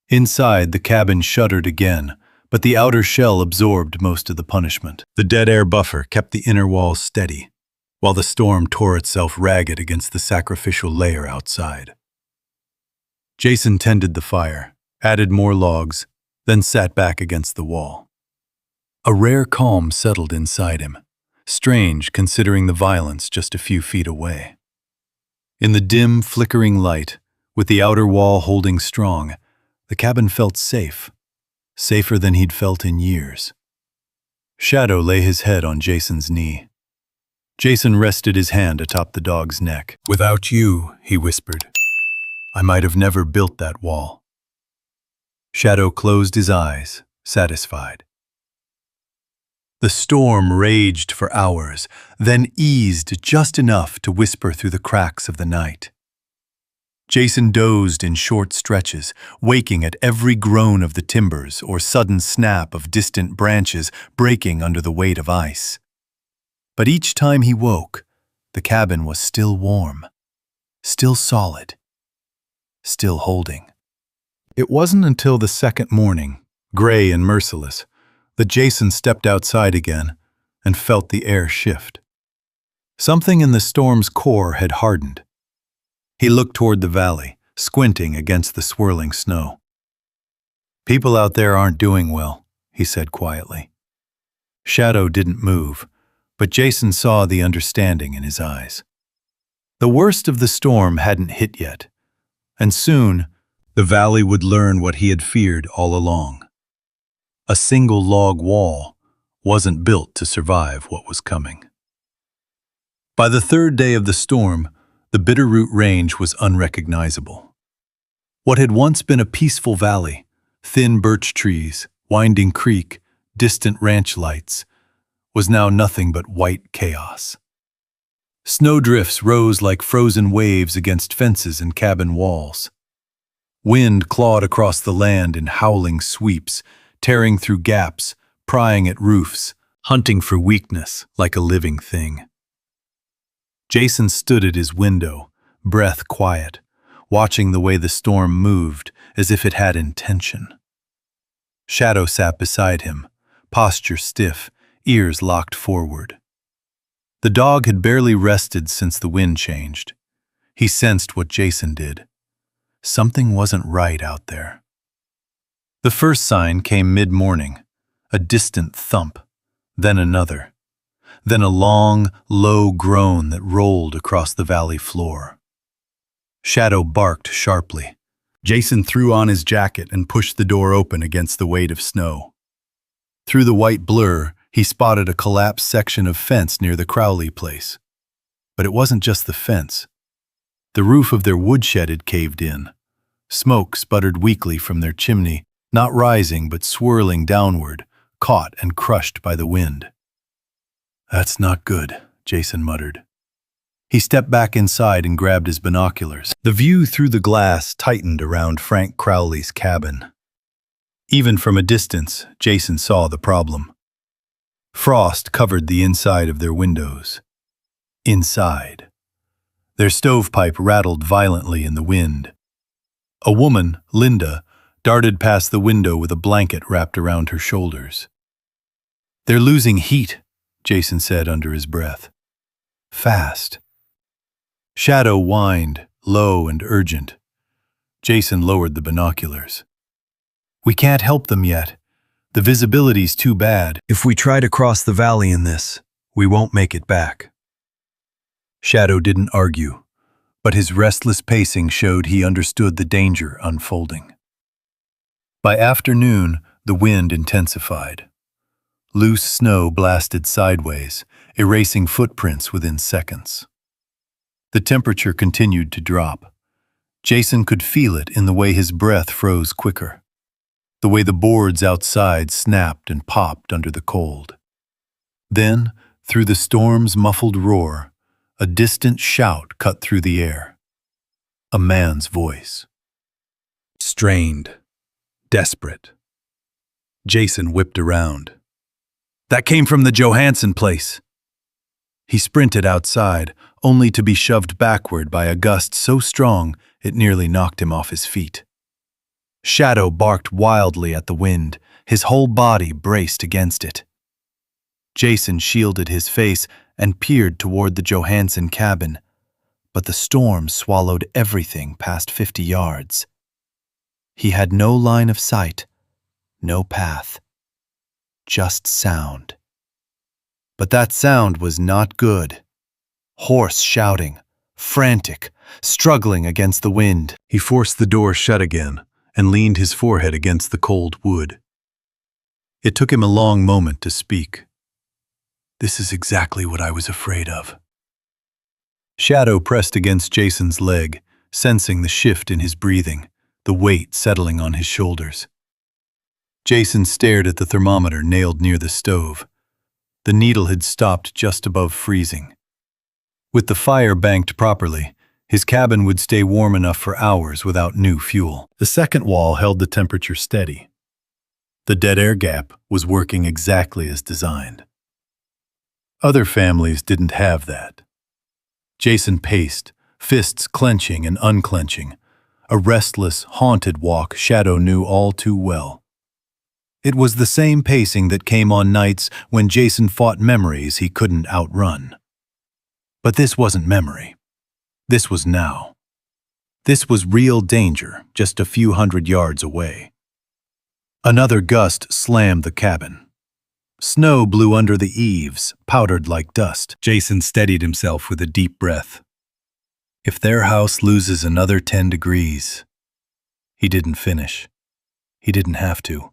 Speaker 1: Inside, the cabin shuddered again, but the outer shell absorbed most of the punishment. The dead air buffer kept the inner walls steady, while the storm tore itself ragged against the sacrificial layer outside. Jason tended the fire, added more logs, then sat back against the wall. A rare calm settled inside him, strange considering the violence just a few feet away. In the dim, flickering light, with the outer wall holding strong, the cabin felt safe, safer than he'd felt in years. Shadow lay his head on Jason's knee. Jason rested his hand atop the dog's neck. "Without you," he whispered, "I might have never built that wall." Shadow closed his eyes, satisfied. The storm raged for hours, then eased just enough to whisper through the cracks of the night. Jason dozed in short stretches, waking at every groan of the timbers or sudden snap of distant branches breaking under the weight of ice. But each time he woke, the cabin was still warm, still solid, still holding. It wasn't until the second morning, gray and merciless, that Jason stepped outside again and felt the air shift. Something in the storm's core had hardened. He looked toward the valley, squinting against the swirling snow. "People out there aren't doing well," he said quietly. Shadow didn't move, but Jason saw the understanding in his eyes. The worst of the storm hadn't hit yet, and soon the valley would learn what he had feared all along. A single log wall wasn't built to survive what was coming. By the third day of the storm, the Bitterroot Range was unrecognizable. What had once been a peaceful valley, thin birch trees, winding creek, distant ranch lights, was now nothing but white chaos. Snowdrifts rose like frozen waves against fences and cabin walls. Wind clawed across the land in howling sweeps, tearing through gaps, prying at roofs, hunting for weakness like a living thing. Jason stood at his window, breath quiet, watching the way the storm moved as if it had intention. Shadow sat beside him, posture stiff, ears locked forward. The dog had barely rested since the wind changed. He sensed what Jason did. Something wasn't right out there. The first sign came mid-morning, a distant thump, then another, then a long, low groan that rolled across the valley floor. Shadow barked sharply. Jason threw on his jacket and pushed the door open against the weight of snow. Through the white blur, he spotted a collapsed section of fence near the Crowley place. But it wasn't just the fence. The roof of their woodshed had caved in. Smoke sputtered weakly from their chimney, not rising but swirling downward, caught and crushed by the wind. "That's not good," Jason muttered. He stepped back inside and grabbed his binoculars. The view through the glass tightened around Frank Crowley's cabin. Even from a distance, Jason saw the problem. Frost covered the inside of their windows. Inside. Their stovepipe rattled violently in the wind. A woman, Linda, darted past the window with a blanket wrapped around her shoulders. "They're losing heat," Jason said under his breath. Fast. Shadow whined, low and urgent. Jason lowered the binoculars. We can't help them yet. The visibility's too bad. If we try to cross the valley in this, we won't make it back. Shadow didn't argue, but his restless pacing showed he understood the danger unfolding. By afternoon, the wind intensified. Loose snow blasted sideways, erasing footprints within seconds. The temperature continued to drop. Jason could feel it in the way his breath froze quicker, the way the boards outside snapped and popped under the cold. Then, through the storm's muffled roar, a distant shout cut through the air. A man's voice. Strained, desperate. Jason whipped around. That came from the Johansson place. He sprinted outside, only to be shoved backward by a gust so strong it nearly knocked him off his feet. Shadow barked wildly at the wind, his whole body braced against it. Jason shielded his face and peered toward the Johansson cabin, but the storm swallowed everything past 50 yards. He had no line of sight, no path, just sound. But that sound was not good. Hoarse shouting, frantic, struggling against the wind. He forced the door shut again and leaned his forehead against the cold wood. It took him a long moment to speak. This is exactly what I was afraid of. Shadow pressed against Jason's leg, sensing the shift in his breathing, the weight settling on his shoulders. Jason stared at the thermometer nailed near the stove. The needle had stopped just above freezing. With the fire banked properly, his cabin would stay warm enough for hours without new fuel. The second wall held the temperature steady. The dead air gap was working exactly as designed. Other families didn't have that. Jason paced, fists clenching and unclenching, a restless, haunted walk Shadow knew all too well. It was the same pacing that came on nights when Jason fought memories he couldn't outrun. But this wasn't memory. This was now. This was real danger, just a few hundred yards away. Another gust slammed the cabin. Snow blew under the eaves, powdered like dust. Jason steadied himself with a deep breath. If their house loses another 10 degrees... He didn't finish. He didn't have to.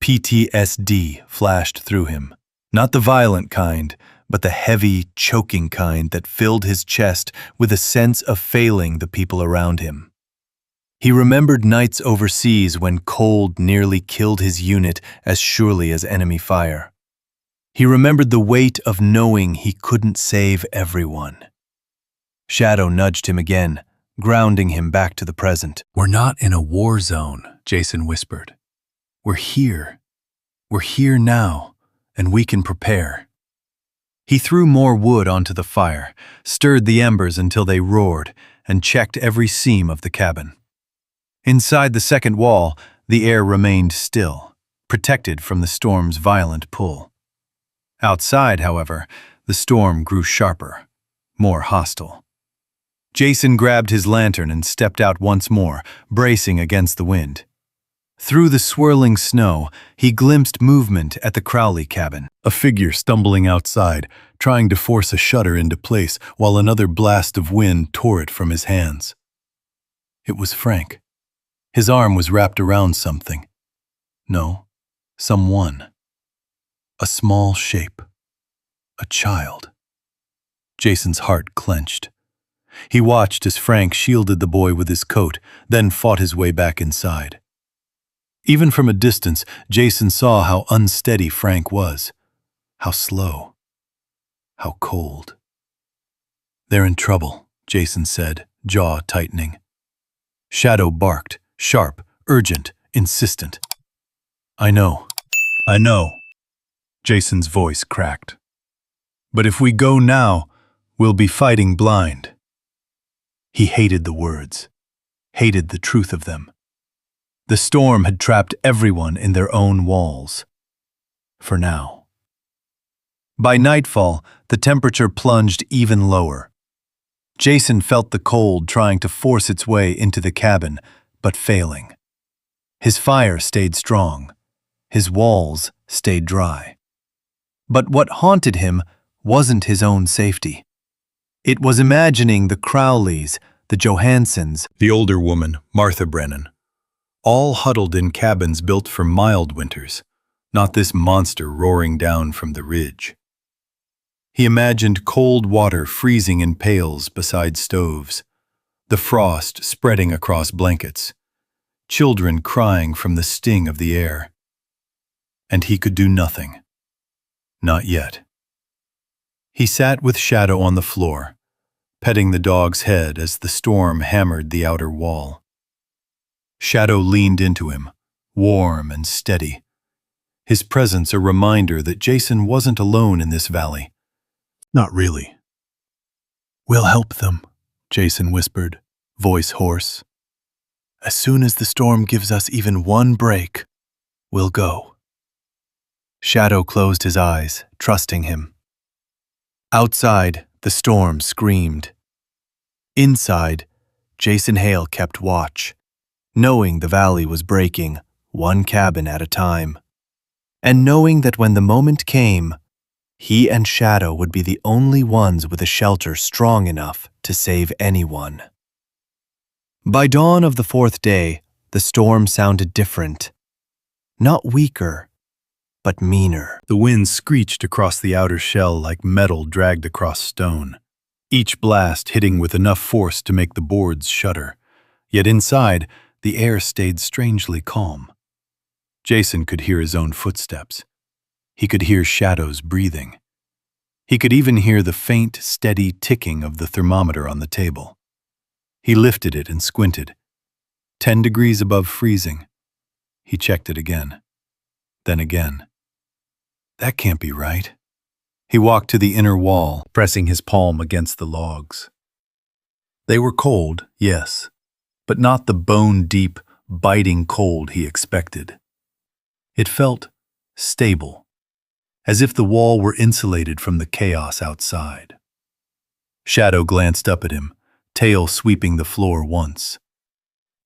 Speaker 1: PTSD flashed through him. Not the violent kind, but the heavy, choking kind that filled his chest with a sense of failing the people around him. He remembered nights overseas when cold nearly killed his unit as surely as enemy fire. He remembered the weight of knowing he couldn't save everyone. Shadow nudged him again, grounding him back to the present. We're not in a war zone, Jason whispered. We're here. We're here now, and we can prepare. He threw more wood onto the fire, stirred the embers until they roared, and checked every seam of the cabin. Inside the second wall, the air remained still, protected from the storm's violent pull. Outside, however, the storm grew sharper, more hostile. Jason grabbed his lantern and stepped out once more, bracing against the wind. Through the swirling snow, he glimpsed movement at the Crowley cabin. A figure stumbling outside, trying to force a shutter into place while another blast of wind tore it from his hands. It was Frank. His arm was wrapped around something. No, someone. A small shape. A child. Jason's heart clenched. He watched as Frank shielded the boy with his coat, then fought his way back inside. Even from a distance, Jason saw how unsteady Frank was, how slow, how cold. They're in trouble, Jason said, jaw tightening. Shadow barked, sharp, urgent, insistent. I know. Jason's voice cracked. But if we go now, we'll be fighting blind. He hated the words, hated the truth of them. The storm had trapped everyone in their own walls. For now. By nightfall, the temperature plunged even lower. Jason felt the cold trying to force its way into the cabin, but failing. His fire stayed strong. His walls stayed dry. But what haunted him wasn't his own safety. It was imagining the Crowleys, the Johansons, the older woman, Martha Brennan, all huddled in cabins built for mild winters, not this monster roaring down from the ridge. He imagined cold water freezing in pails beside stoves, the frost spreading across blankets, children crying from the sting of the air. And he could do nothing. Not yet. He sat with Shadow on the floor, petting the dog's head as the storm hammered the outer wall. Shadow leaned into him, warm and steady, his presence a reminder that Jason wasn't alone in this valley. Not really. We'll help them, Jason whispered, voice hoarse. As soon as the storm gives us even one break, we'll go. Shadow closed his eyes, trusting him. Outside, the storm screamed. Inside, Jason Hale kept watch, knowing the valley was breaking, one cabin at a time, and knowing that when the moment came, he and Shadow would be the only ones with a shelter strong enough to save anyone. By dawn of the fourth day, the storm sounded different. Not weaker, but meaner. The wind screeched across the outer shell like metal dragged across stone, each blast hitting with enough force to make the boards shudder. Yet inside, the air stayed strangely calm. Jason could hear his own footsteps. He could hear Shadow's breathing. He could even hear the faint, steady ticking of the thermometer on the table. He lifted it and squinted. 10 degrees above freezing. He checked it again. Then again. That can't be right. He walked to the inner wall, pressing his palm against the logs. They were cold, yes, but not the bone-deep, biting cold he expected. It felt stable, as if the wall were insulated from the chaos outside. Shadow glanced up at him, tail sweeping the floor once.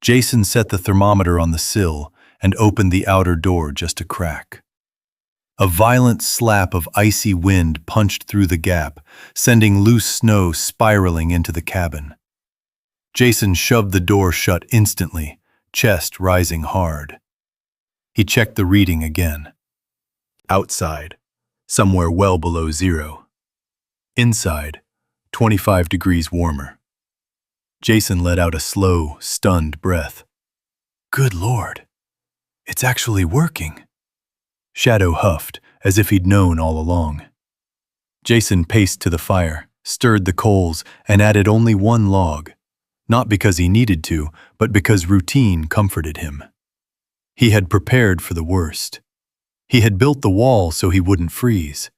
Speaker 1: Jason set the thermometer on the sill and opened the outer door just a crack. A violent slap of icy wind punched through the gap, sending loose snow spiraling into the cabin. Jason shoved the door shut instantly, chest rising hard. He checked the reading again. Outside, somewhere well below zero. Inside, 25 degrees warmer. Jason let out a slow, stunned breath. Good Lord, it's actually working. Shadow huffed, as if he'd known all along. Jason paced to the fire, stirred the coals, and added only one log, not because he needed to, but because routine comforted him. He had prepared for the worst. He had built the wall so he wouldn't freeze.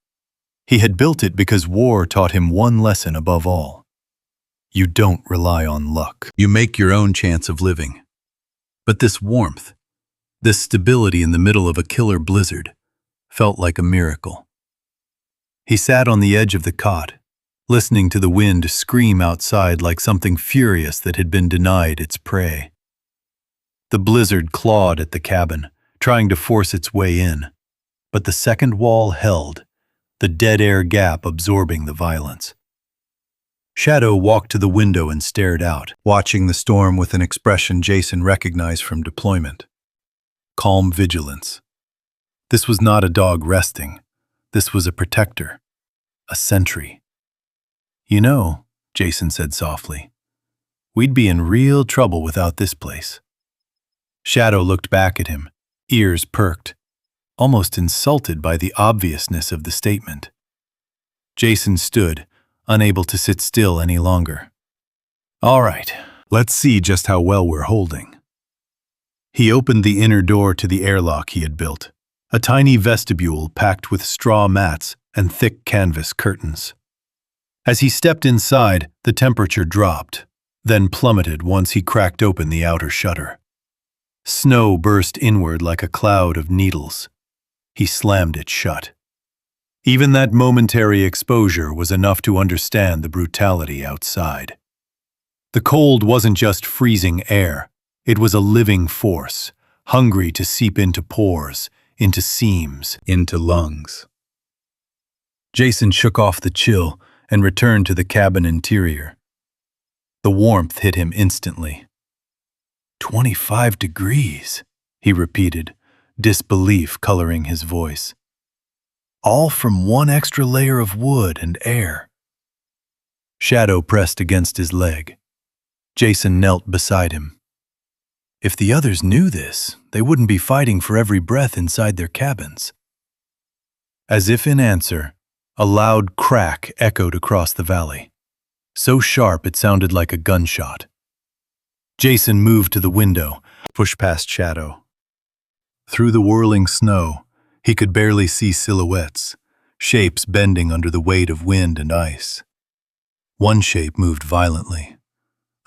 Speaker 1: He had built it because war taught him one lesson above all. You don't rely on luck. You make your own chance of living. But this warmth, this stability in the middle of a killer blizzard, felt like a miracle. He sat on the edge of the cot, listening to the wind scream outside like something furious that had been denied its prey. The blizzard clawed at the cabin, trying to force its way in, but the second wall held, the dead air gap absorbing the violence. Shadow walked to the window and stared out, watching the storm with an expression Jason recognized from deployment. Calm vigilance. This was not a dog resting. This was a protector, a sentry. You know, Jason said softly, we'd be in real trouble without this place. Shadow looked back at him, ears perked, almost insulted by the obviousness of the statement. Jason stood, unable to sit still any longer. All right, let's see just how well we're holding. He opened the inner door to the airlock he had built, a tiny vestibule packed with straw mats and thick canvas curtains. As he stepped inside, the temperature dropped, then plummeted once he cracked open the outer shutter. Snow burst inward like a cloud of needles. He slammed it shut. Even that momentary exposure was enough to understand the brutality outside. The cold wasn't just freezing air, it was a living force, hungry to seep into pores, into seams, into lungs. Jason shook off the chill and returned to the cabin interior. The warmth hit him instantly. 25 degrees, he repeated, disbelief coloring his voice. All from one extra layer of wood and air. Shadow pressed against his leg. Jason knelt beside him. If the others knew this, they wouldn't be fighting for every breath inside their cabins. As if in answer, a loud crack echoed across the valley, so sharp it sounded like a gunshot. Jason moved to the window, pushed past Shadow. Through the whirling snow, he could barely see silhouettes, shapes bending under the weight of wind and ice. One shape moved violently,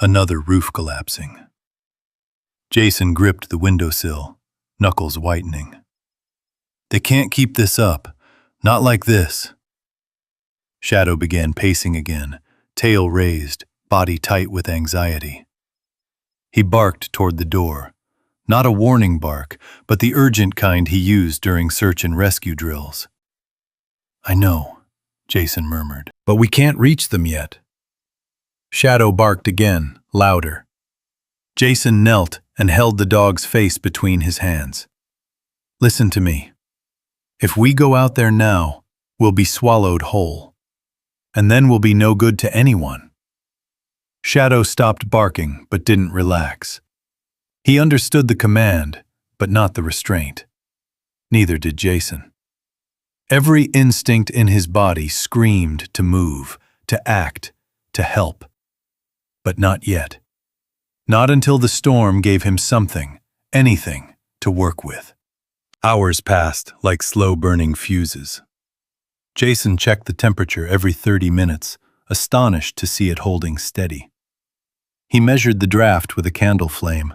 Speaker 1: another roof collapsing. Jason gripped the windowsill, knuckles whitening. They can't keep this up, not like this. Shadow began pacing again, tail raised, body tight with anxiety. He barked toward the door, not a warning bark, but the urgent kind he used during search and rescue drills. I know, Jason murmured, but we can't reach them yet. Shadow barked again, louder. Jason knelt and held the dog's face between his hands. Listen to me. If we go out there now, we'll be swallowed whole. And then we'll be no good to anyone. Shadow stopped barking, but didn't relax. He understood the command, but not the restraint. Neither did Jason. Every instinct in his body screamed to move, to act, to help. But not yet. Not until the storm gave him something, anything, to work with. Hours passed like slow-burning fuses. Jason checked the temperature every 30 minutes, astonished to see it holding steady. He measured the draft with a candle flame.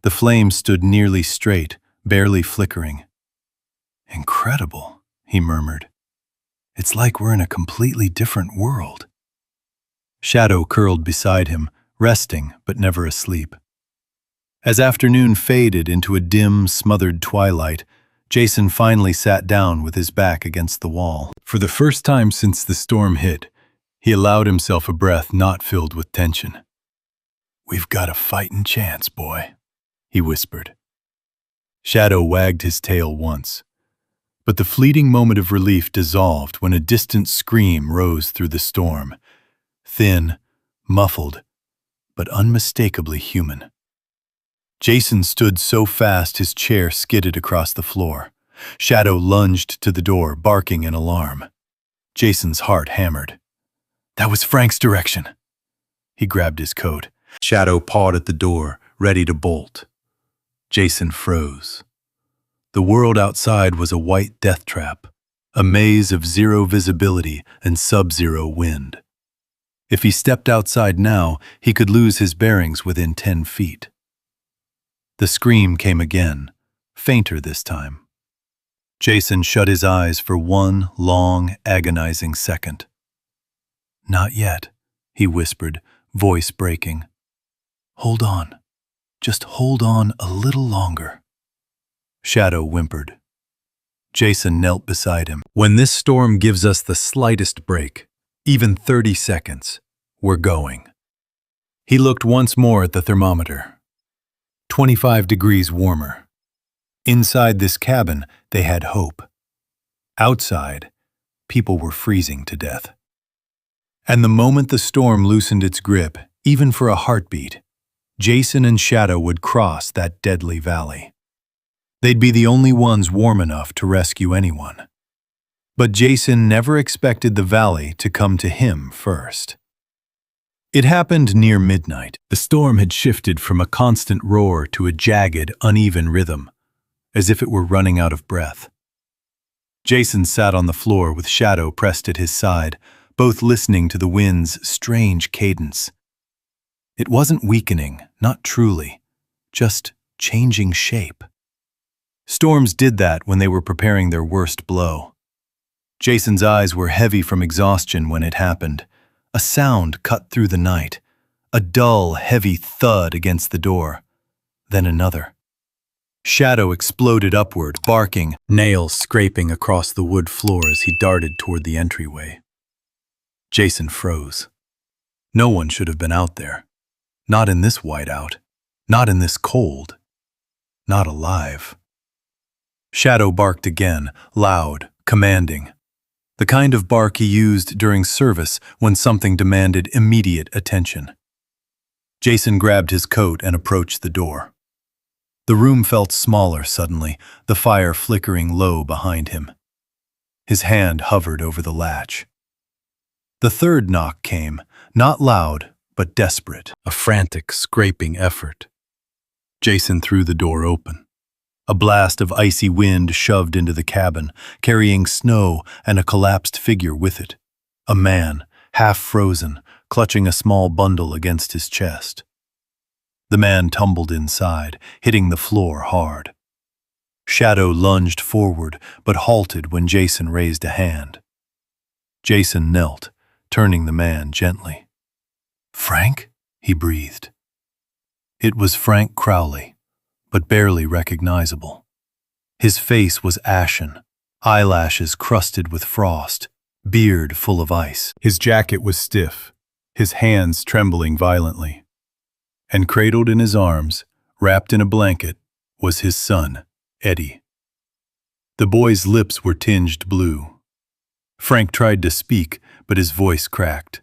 Speaker 1: The flame stood nearly straight, barely flickering. Incredible, he murmured. It's like we're in a completely different world. Shadow curled beside him, resting but never asleep. As afternoon faded into a dim, smothered twilight, Jason finally sat down with his back against the wall. For the first time since the storm hit, he allowed himself a breath not filled with tension. We've got a fighting chance, boy, he whispered. Shadow wagged his tail once, but the fleeting moment of relief dissolved when a distant scream rose through the storm, thin, muffled, but unmistakably human. Jason stood so fast his chair skidded across the floor. Shadow lunged to the door, barking in alarm. Jason's heart hammered. That was Frank's direction. He grabbed his coat. Shadow pawed at the door, ready to bolt. Jason froze. The world outside was a white death trap, a maze of zero visibility and sub-zero wind. If he stepped outside now, he could lose his bearings within 10 feet. The scream came again, fainter this time. Jason shut his eyes for one long, agonizing second. Not yet, he whispered, voice breaking. Hold on. Just hold on a little longer. Shadow whimpered. Jason knelt beside him. When this storm gives us the slightest break, even 30 seconds, we're going. He looked once more at the thermometer. 25 degrees warmer. Inside this cabin, they had hope. Outside, people were freezing to death. And the moment the storm loosened its grip, even for a heartbeat, Jason and Shadow would cross that deadly valley. They'd be the only ones warm enough to rescue anyone. But Jason never expected the valley to come to him first. It happened near midnight. The storm had shifted from a constant roar to a jagged, uneven rhythm, as if it were running out of breath. Jason sat on the floor with Shadow pressed at his side, both listening to the wind's strange cadence. It wasn't weakening, not truly, just changing shape. Storms did that when they were preparing their worst blow. Jason's eyes were heavy from exhaustion when it happened. A sound cut through the night. A dull, heavy thud against the door. Then another. Shadow exploded upward, barking, nails scraping across the wood floor as he darted toward the entryway. Jason froze. No one should have been out there. Not in this whiteout. Not in this cold. Not alive. Shadow barked again, loud, commanding. The kind of bark he used during service when something demanded immediate attention. Jason grabbed his coat and approached the door. The room felt smaller suddenly, the fire flickering low behind him. His hand hovered over the latch. The third knock came, not loud, but desperate, a frantic, scraping effort. Jason threw the door open. A blast of icy wind shoved into the cabin, carrying snow and a collapsed figure with it. A man, half frozen, clutching a small bundle against his chest. The man tumbled inside, hitting the floor hard. Shadow lunged forward, but halted when Jason raised a hand. Jason knelt, turning the man gently. "Frank?" he breathed. It was Frank Crowley, but barely recognizable. His face was ashen, eyelashes crusted with frost, beard full of ice. His jacket was stiff, his hands trembling violently. And cradled in his arms, wrapped in a blanket, was his son, Eddie. The boy's lips were tinged blue. Frank tried to speak, but his voice cracked.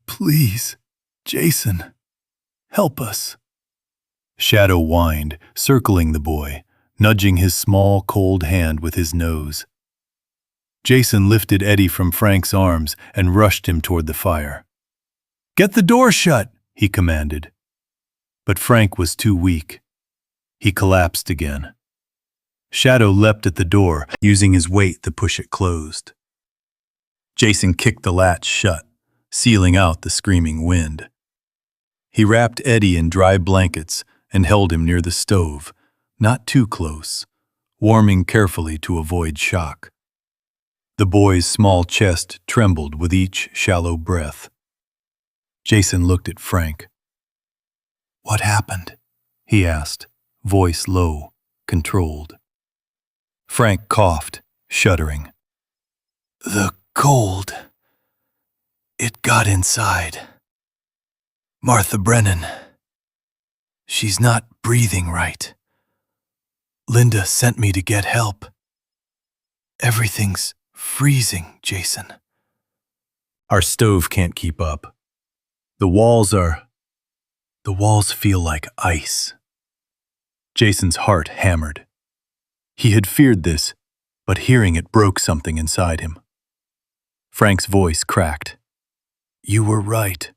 Speaker 1: "Please, Jason, help us." Shadow whined, circling the boy, nudging his small, cold hand with his nose. Jason lifted Eddie from Frank's arms and rushed him toward the fire. "Get the door shut!" he commanded. But Frank was too weak. He collapsed again. Shadow leapt at the door, using his weight to push it closed. Jason kicked the latch shut, sealing out the screaming wind. He wrapped Eddie in dry blankets and held him near the stove, not too close, warming carefully to avoid shock. The boy's small chest trembled with each shallow breath. Jason looked at Frank. "What happened?" he asked, voice low, controlled. Frank coughed, shuddering. "The cold. It got inside. Martha Brennan. She's not breathing right. Linda sent me to get help. Everything's freezing, Jason. Our stove can't keep up. The walls feel like ice." Jason's heart hammered. He had feared this, but hearing it broke something inside him. Frank's voice cracked. "You were right.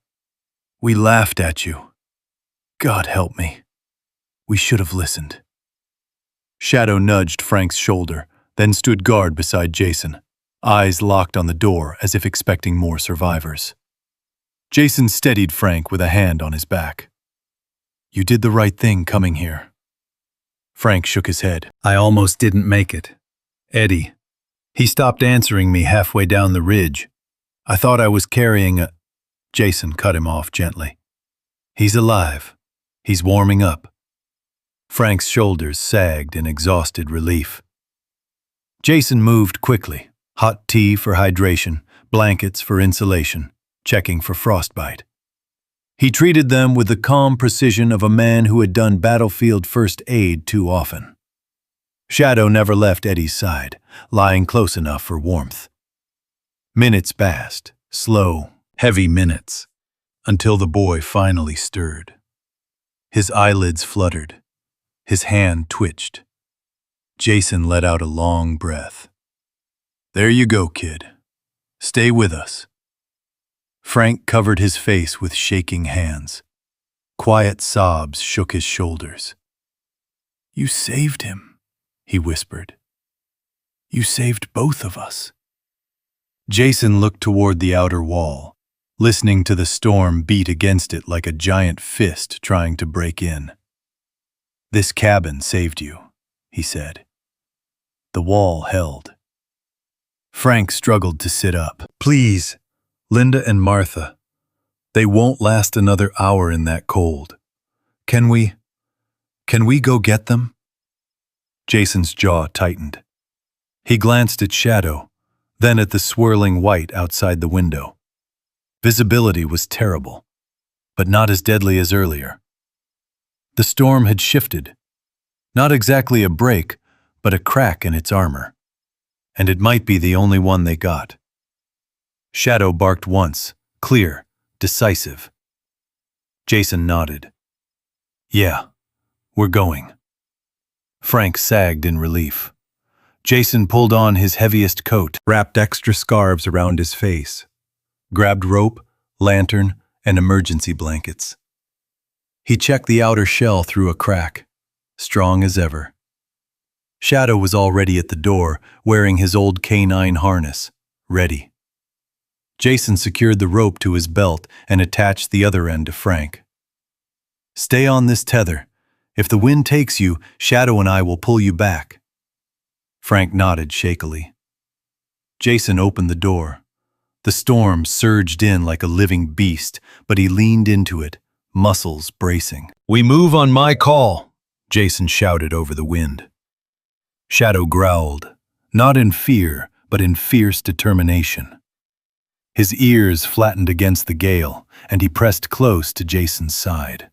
Speaker 1: We laughed at you. God help me. We should have listened." Shadow nudged Frank's shoulder, then stood guard beside Jason, eyes locked on the door as if expecting more survivors. Jason steadied Frank with a hand on his back. "You did the right thing coming here." Frank shook his head. "I almost didn't make it. Eddie. He stopped answering me halfway down the ridge. I thought I was carrying a—" Jason cut him off gently. "He's alive. He's warming up." Frank's shoulders sagged in exhausted relief. Jason moved quickly. Hot tea for hydration, blankets for insulation, checking for frostbite. He treated them with the calm precision of a man who had done battlefield first aid too often. Shadow never left Eddie's side, lying close enough for warmth. Minutes passed, slow, heavy minutes, until the boy finally stirred. His eyelids fluttered. His hand twitched. Jason let out a long breath. "There you go, kid. Stay with us." Frank covered his face with shaking hands. Quiet sobs shook his shoulders. "You saved him," he whispered. "You saved both of us." Jason looked toward the outer wall, listening to the storm beat against it like a giant fist trying to break in. "This cabin saved you," he said. The wall held. Frank struggled to sit up. Please, Linda and Martha. They won't last another hour in that cold. Can we go get them? Jason's jaw tightened. He glanced at Shadow, then at the swirling white outside the window. Visibility was terrible, but not as deadly as earlier. The storm had shifted. Not exactly a break, but a crack in its armor. And it might be the only one they got. Shadow barked once, clear, decisive. Jason nodded. Yeah, we're going. Frank sagged in relief. Jason pulled on his heaviest coat, wrapped extra scarves around his face, grabbed rope, lantern, and emergency blankets. He checked the outer shell through a crack, strong as ever. Shadow was already at the door, wearing his old canine harness, ready. Jason secured the rope to his belt and attached the other end to Frank. Stay on this tether. If the wind takes you, Shadow and I will pull you back. Frank nodded shakily. Jason opened the door. The storm surged in like a living beast, but he leaned into it, muscles bracing. We move on my call, Jason shouted over the wind. Shadow growled, not in fear, but in fierce determination. His ears flattened against the gale, and he pressed close to Jason's side.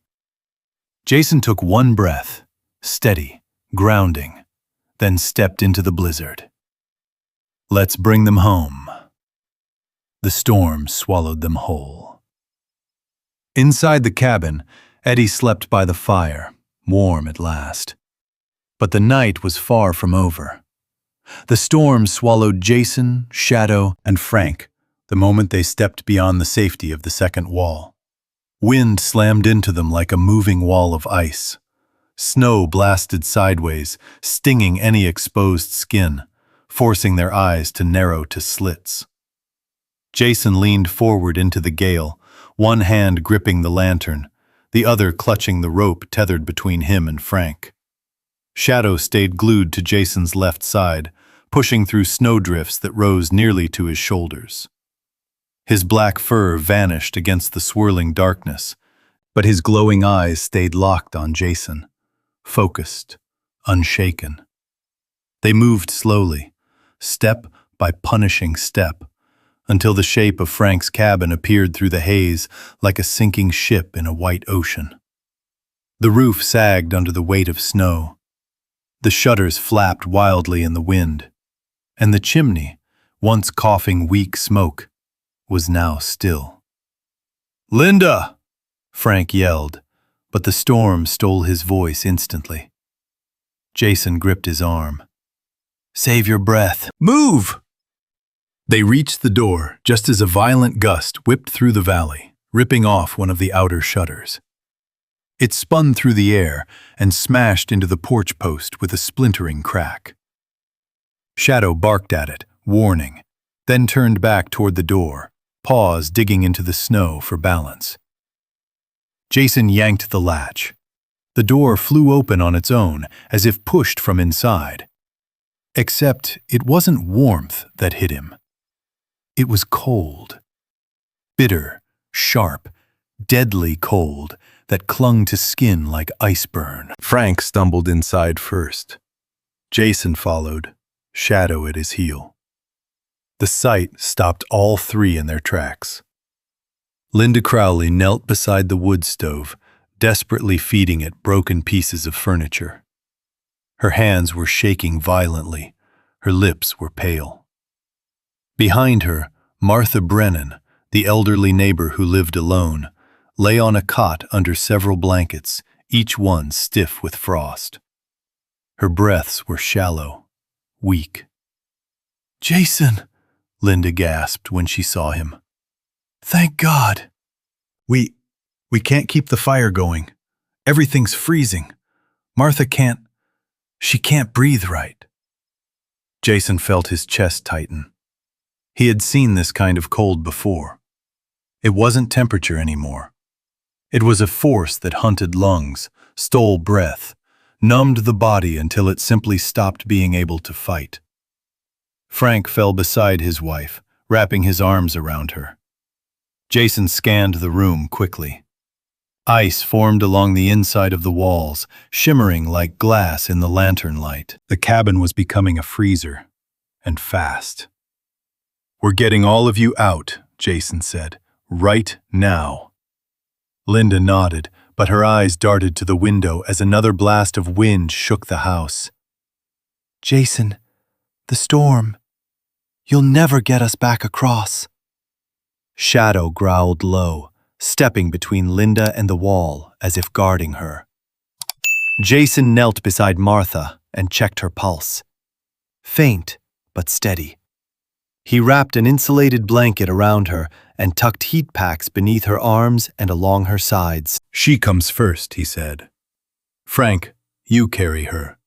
Speaker 1: Jason took one breath, steady, grounding, then stepped into the blizzard. Let's bring them home. The storm swallowed them whole. Inside the cabin, Eddie slept by the fire, warm at last. But the night was far from over. The storm swallowed Jason, Shadow, and Frank the moment they stepped beyond the safety of the second wall. Wind slammed into them like a moving wall of ice. Snow blasted sideways, stinging any exposed skin, forcing their eyes to narrow to slits. Jason leaned forward into the gale, one hand gripping the lantern, the other clutching the rope tethered between him and Frank. Shadow stayed glued to Jason's left side, pushing through snowdrifts that rose nearly to his shoulders. His black fur vanished against the swirling darkness, but his glowing eyes stayed locked on Jason, focused, unshaken. They moved slowly, step by punishing step, until the shape of Frank's cabin appeared through the haze like a sinking ship in a white ocean. The roof sagged under the weight of snow. The shutters flapped wildly in the wind, and the chimney, once coughing weak smoke, was now still. "Linda!" Frank yelled, but the storm stole his voice instantly. Jason gripped his arm. "Save your breath. Move!" They reached the door just as a violent gust whipped through the valley, ripping off one of the outer shutters. It spun through the air and smashed into the porch post with a splintering crack. Shadow barked at it, warning, then turned back toward the door, paws digging into the snow for balance. Jason yanked the latch. The door flew open on its own, as if pushed from inside. Except it wasn't warmth that hit him. It was cold. Bitter, sharp, deadly cold that clung to skin like ice burn. Frank stumbled inside first. Jason followed, Shadow at his heel. The sight stopped all three in their tracks. Linda Crowley knelt beside the wood stove, desperately feeding it broken pieces of furniture. Her hands were shaking violently, her lips were pale. Behind her, Martha Brennan, the elderly neighbor who lived alone, lay on a cot under several blankets, each one stiff with frost. Her breaths were shallow, weak. "Jason!" Linda gasped when she saw him. "Thank God!" We can't keep the fire going. Everything's freezing. Martha she can't breathe right." Jason felt his chest tighten. He had seen this kind of cold before. It wasn't temperature anymore. It was a force that hunted lungs, stole breath, numbed the body until it simply stopped being able to fight. Frank fell beside his wife, wrapping his arms around her. Jason scanned the room quickly. Ice formed along the inside of the walls, shimmering like glass in the lantern light. The cabin was becoming a freezer, and fast. "We're getting all of you out," Jason said. "Right now." Linda nodded, but her eyes darted to the window as another blast of wind shook the house.
Speaker 2: "Jason, the storm. You'll never get us back across." Shadow growled low, stepping between Linda and the wall as if guarding her. Jason knelt beside Martha and checked her pulse. Faint, but steady. He wrapped an insulated blanket around her and tucked heat packs beneath her arms and along her sides.
Speaker 1: "She comes first," he said. "Frank, you carry her."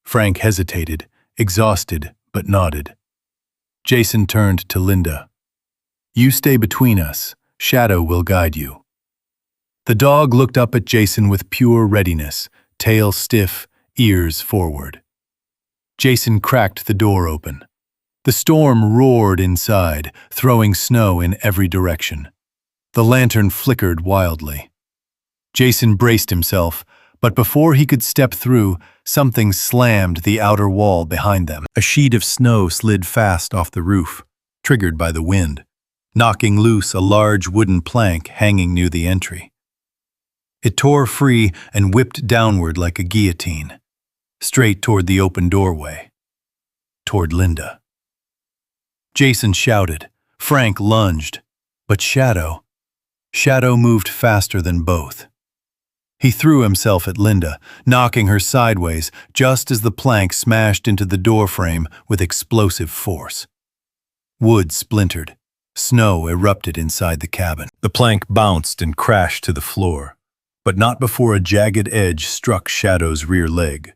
Speaker 1: Frank hesitated, exhausted, but nodded. Jason turned to Linda. "You stay between us. Shadow will guide you." The dog looked up at Jason with pure readiness, tail stiff, ears forward. Jason cracked the door open. The storm roared inside, throwing snow in every direction. The lantern flickered wildly. Jason braced himself, but before he could step through, something slammed the outer wall behind them. A sheet of snow slid fast off the roof, triggered by the wind, knocking loose a large wooden plank hanging near the entry. It tore free and whipped downward like a guillotine, straight toward the open doorway, toward Linda. Jason shouted. Frank lunged, but Shadow moved faster than both. He threw himself at Linda, knocking her sideways just as the plank smashed into the doorframe with explosive force. Wood splintered. Snow erupted inside the cabin. The plank bounced and crashed to the floor, but not before a jagged edge struck Shadow's rear leg.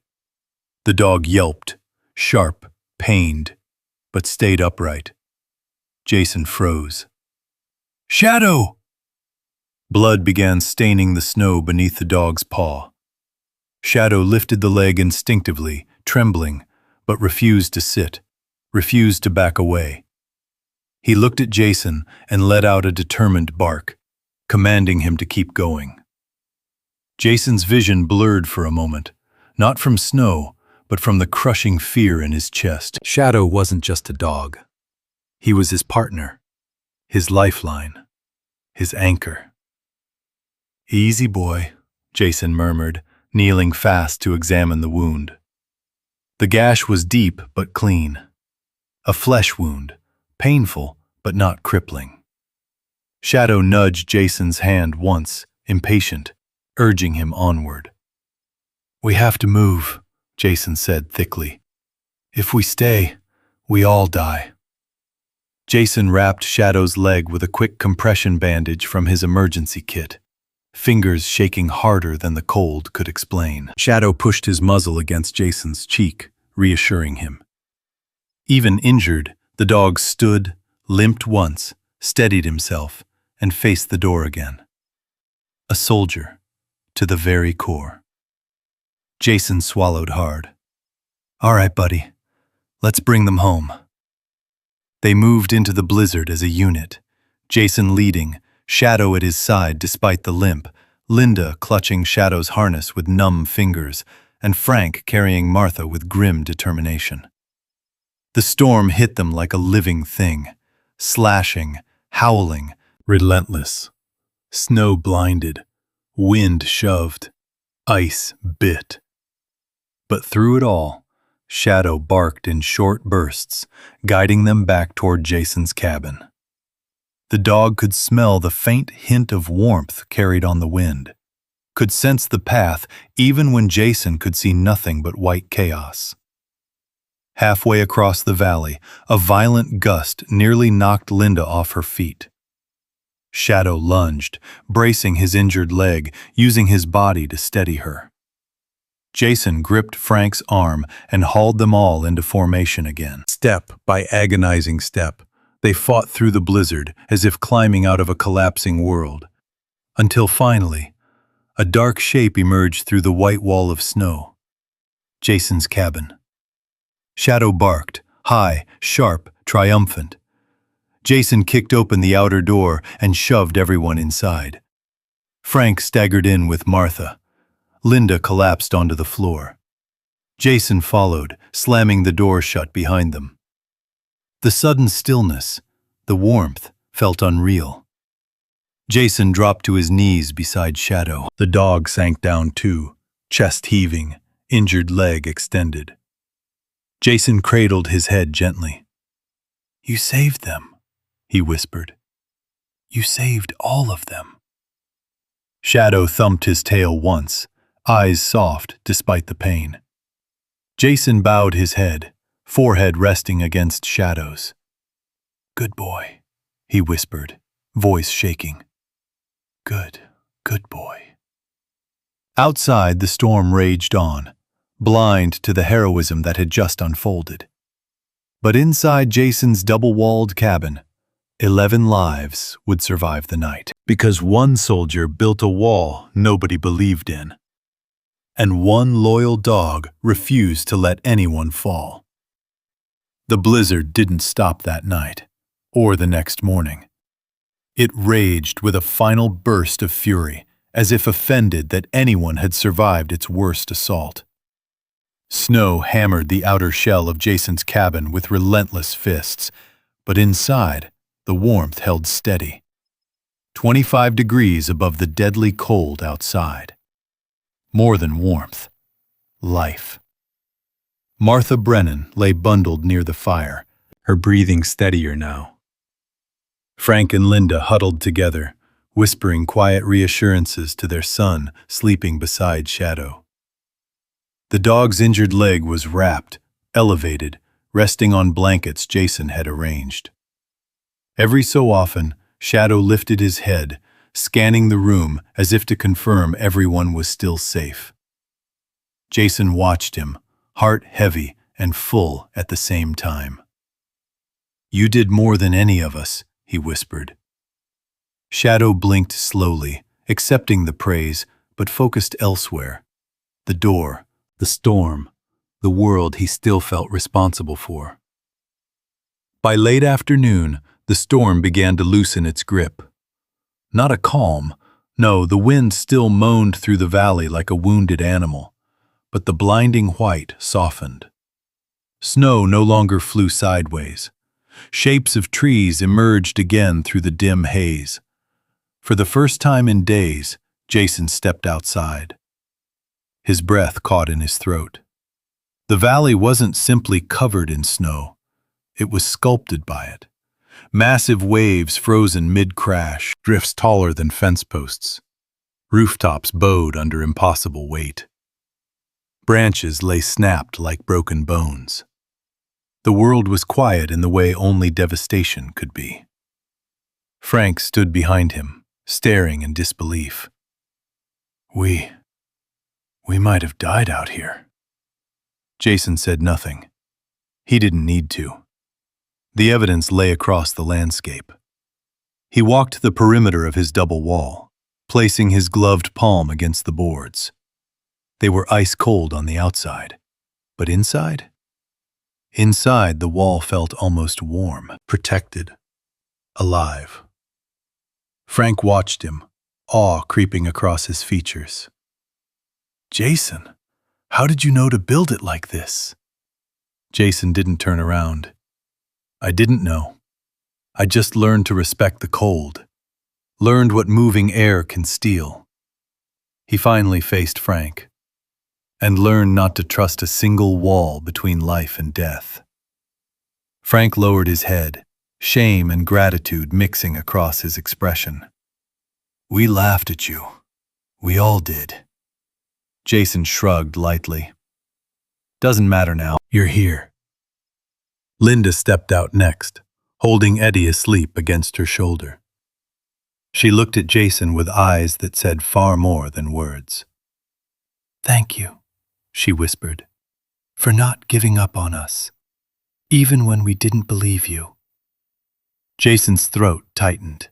Speaker 1: The dog yelped, sharp, pained, but stayed upright. Jason froze. "Shadow!" Blood began staining the snow beneath the dog's paw. Shadow lifted the leg instinctively, trembling, but refused to sit, refused to back away. He looked at Jason and let out a determined bark, commanding him to keep going. Jason's vision blurred for a moment, not from snow, but from the crushing fear in his chest. Shadow wasn't just a dog. He was his partner, his lifeline, his anchor. "Easy, boy," Jason murmured, kneeling fast to examine the wound. The gash was deep but clean. A flesh wound, painful but not crippling. Shadow nudged Jason's hand once, impatient, urging him onward. "We have to move," Jason said thickly. "If we stay, we all die." Jason wrapped Shadow's leg with a quick compression bandage from his emergency kit, fingers shaking harder than the cold could explain. Shadow pushed his muzzle against Jason's cheek, reassuring him. Even injured, the dog stood, limped once, steadied himself, and faced the door again. A soldier, to the very core. Jason swallowed hard. "All right, buddy, let's bring them home." They moved into the blizzard as a unit, Jason leading, Shadow at his side despite the limp, Linda clutching Shadow's harness with numb fingers, and Frank carrying Martha with grim determination. The storm hit them like a living thing, slashing, howling, relentless. Snow blinded, wind shoved, ice bit. But through it all, Shadow barked in short bursts, guiding them back toward Jason's cabin. The dog could smell the faint hint of warmth carried on the wind, could sense the path even when Jason could see nothing but white chaos. Halfway across the valley, a violent gust nearly knocked Linda off her feet. Shadow lunged, bracing his injured leg, using his body to steady her. Jason gripped Frank's arm and hauled them all into formation again. Step by agonizing step, they fought through the blizzard as if climbing out of a collapsing world. Until finally, a dark shape emerged through the white wall of snow. Jason's cabin. Shadow barked, high, sharp, triumphant. Jason kicked open the outer door and shoved everyone inside. Frank staggered in with Martha. Linda collapsed onto the floor. Jason followed, slamming the door shut behind them. The sudden stillness, the warmth, felt unreal. Jason dropped to his knees beside Shadow. The dog sank down too, chest heaving, injured leg extended. Jason cradled his head gently. "You saved them," he whispered. "You saved all of them." Shadow thumped his tail once, eyes soft despite the pain. Jason bowed his head, forehead resting against Shadow's. "Good boy," he whispered, voice shaking. Good boy." Outside, the storm raged on, blind to the heroism that had just unfolded. But inside Jason's double-walled cabin, 11 lives would survive the night. Because one soldier built a wall nobody believed in. And one loyal dog refused to let anyone fall. The blizzard didn't stop that night, or the next morning. It raged with a final burst of fury, as if offended that anyone had survived its worst assault. Snow hammered the outer shell of Jason's cabin with relentless fists, but inside, the warmth held steady. 25 degrees above the deadly cold outside. More than warmth, life. Martha Brennan lay bundled near the fire, her breathing steadier now. Frank and Linda huddled together, whispering quiet reassurances to their son sleeping beside Shadow. The dog's injured leg was wrapped, elevated, resting on blankets Jason had arranged. Every so often, Shadow lifted his head, scanning the room as if to confirm everyone was still safe. Jason watched him, heart heavy and full at the same time. "You did more than any of us," he whispered. Shadow blinked slowly, accepting the praise, but focused elsewhere. The door, the storm, the world he still felt responsible for. By late afternoon, the storm began to loosen its grip. Not a calm, no, the wind still moaned through the valley like a wounded animal, but the blinding white softened. Snow no longer flew sideways. Shapes of trees emerged again through the dim haze. For the first time in days, Jason stepped outside. His breath caught in his throat. The valley wasn't simply covered in snow. It was sculpted by it. Massive waves frozen mid-crash, drifts taller than fence posts. Rooftops bowed under impossible weight. Branches lay snapped like broken bones. The world was quiet in the way only devastation could be. Frank stood behind him, staring in disbelief. We might have died out here." Jason said nothing. He didn't need to. The evidence lay across the landscape. He walked the perimeter of his double wall, placing his gloved palm against the boards. They were ice cold on the outside, but inside? Inside, the wall felt almost warm, protected, alive. Frank watched him, awe creeping across his features. "Jason, how did you know to build it like this?" Jason didn't turn around. "I didn't know. I just learned to respect the cold, learned what moving air can steal." He finally faced Frank, and learned not to trust a single wall between life and death. Frank lowered his head, shame and gratitude mixing across his expression. "We laughed at you. We all did." Jason shrugged lightly. "Doesn't matter now. You're here." Linda stepped out next, holding Eddie asleep against her shoulder. She looked at Jason with eyes that said far more than words. "Thank you," she whispered, "for not giving up on us, even when we didn't believe you." Jason's throat tightened.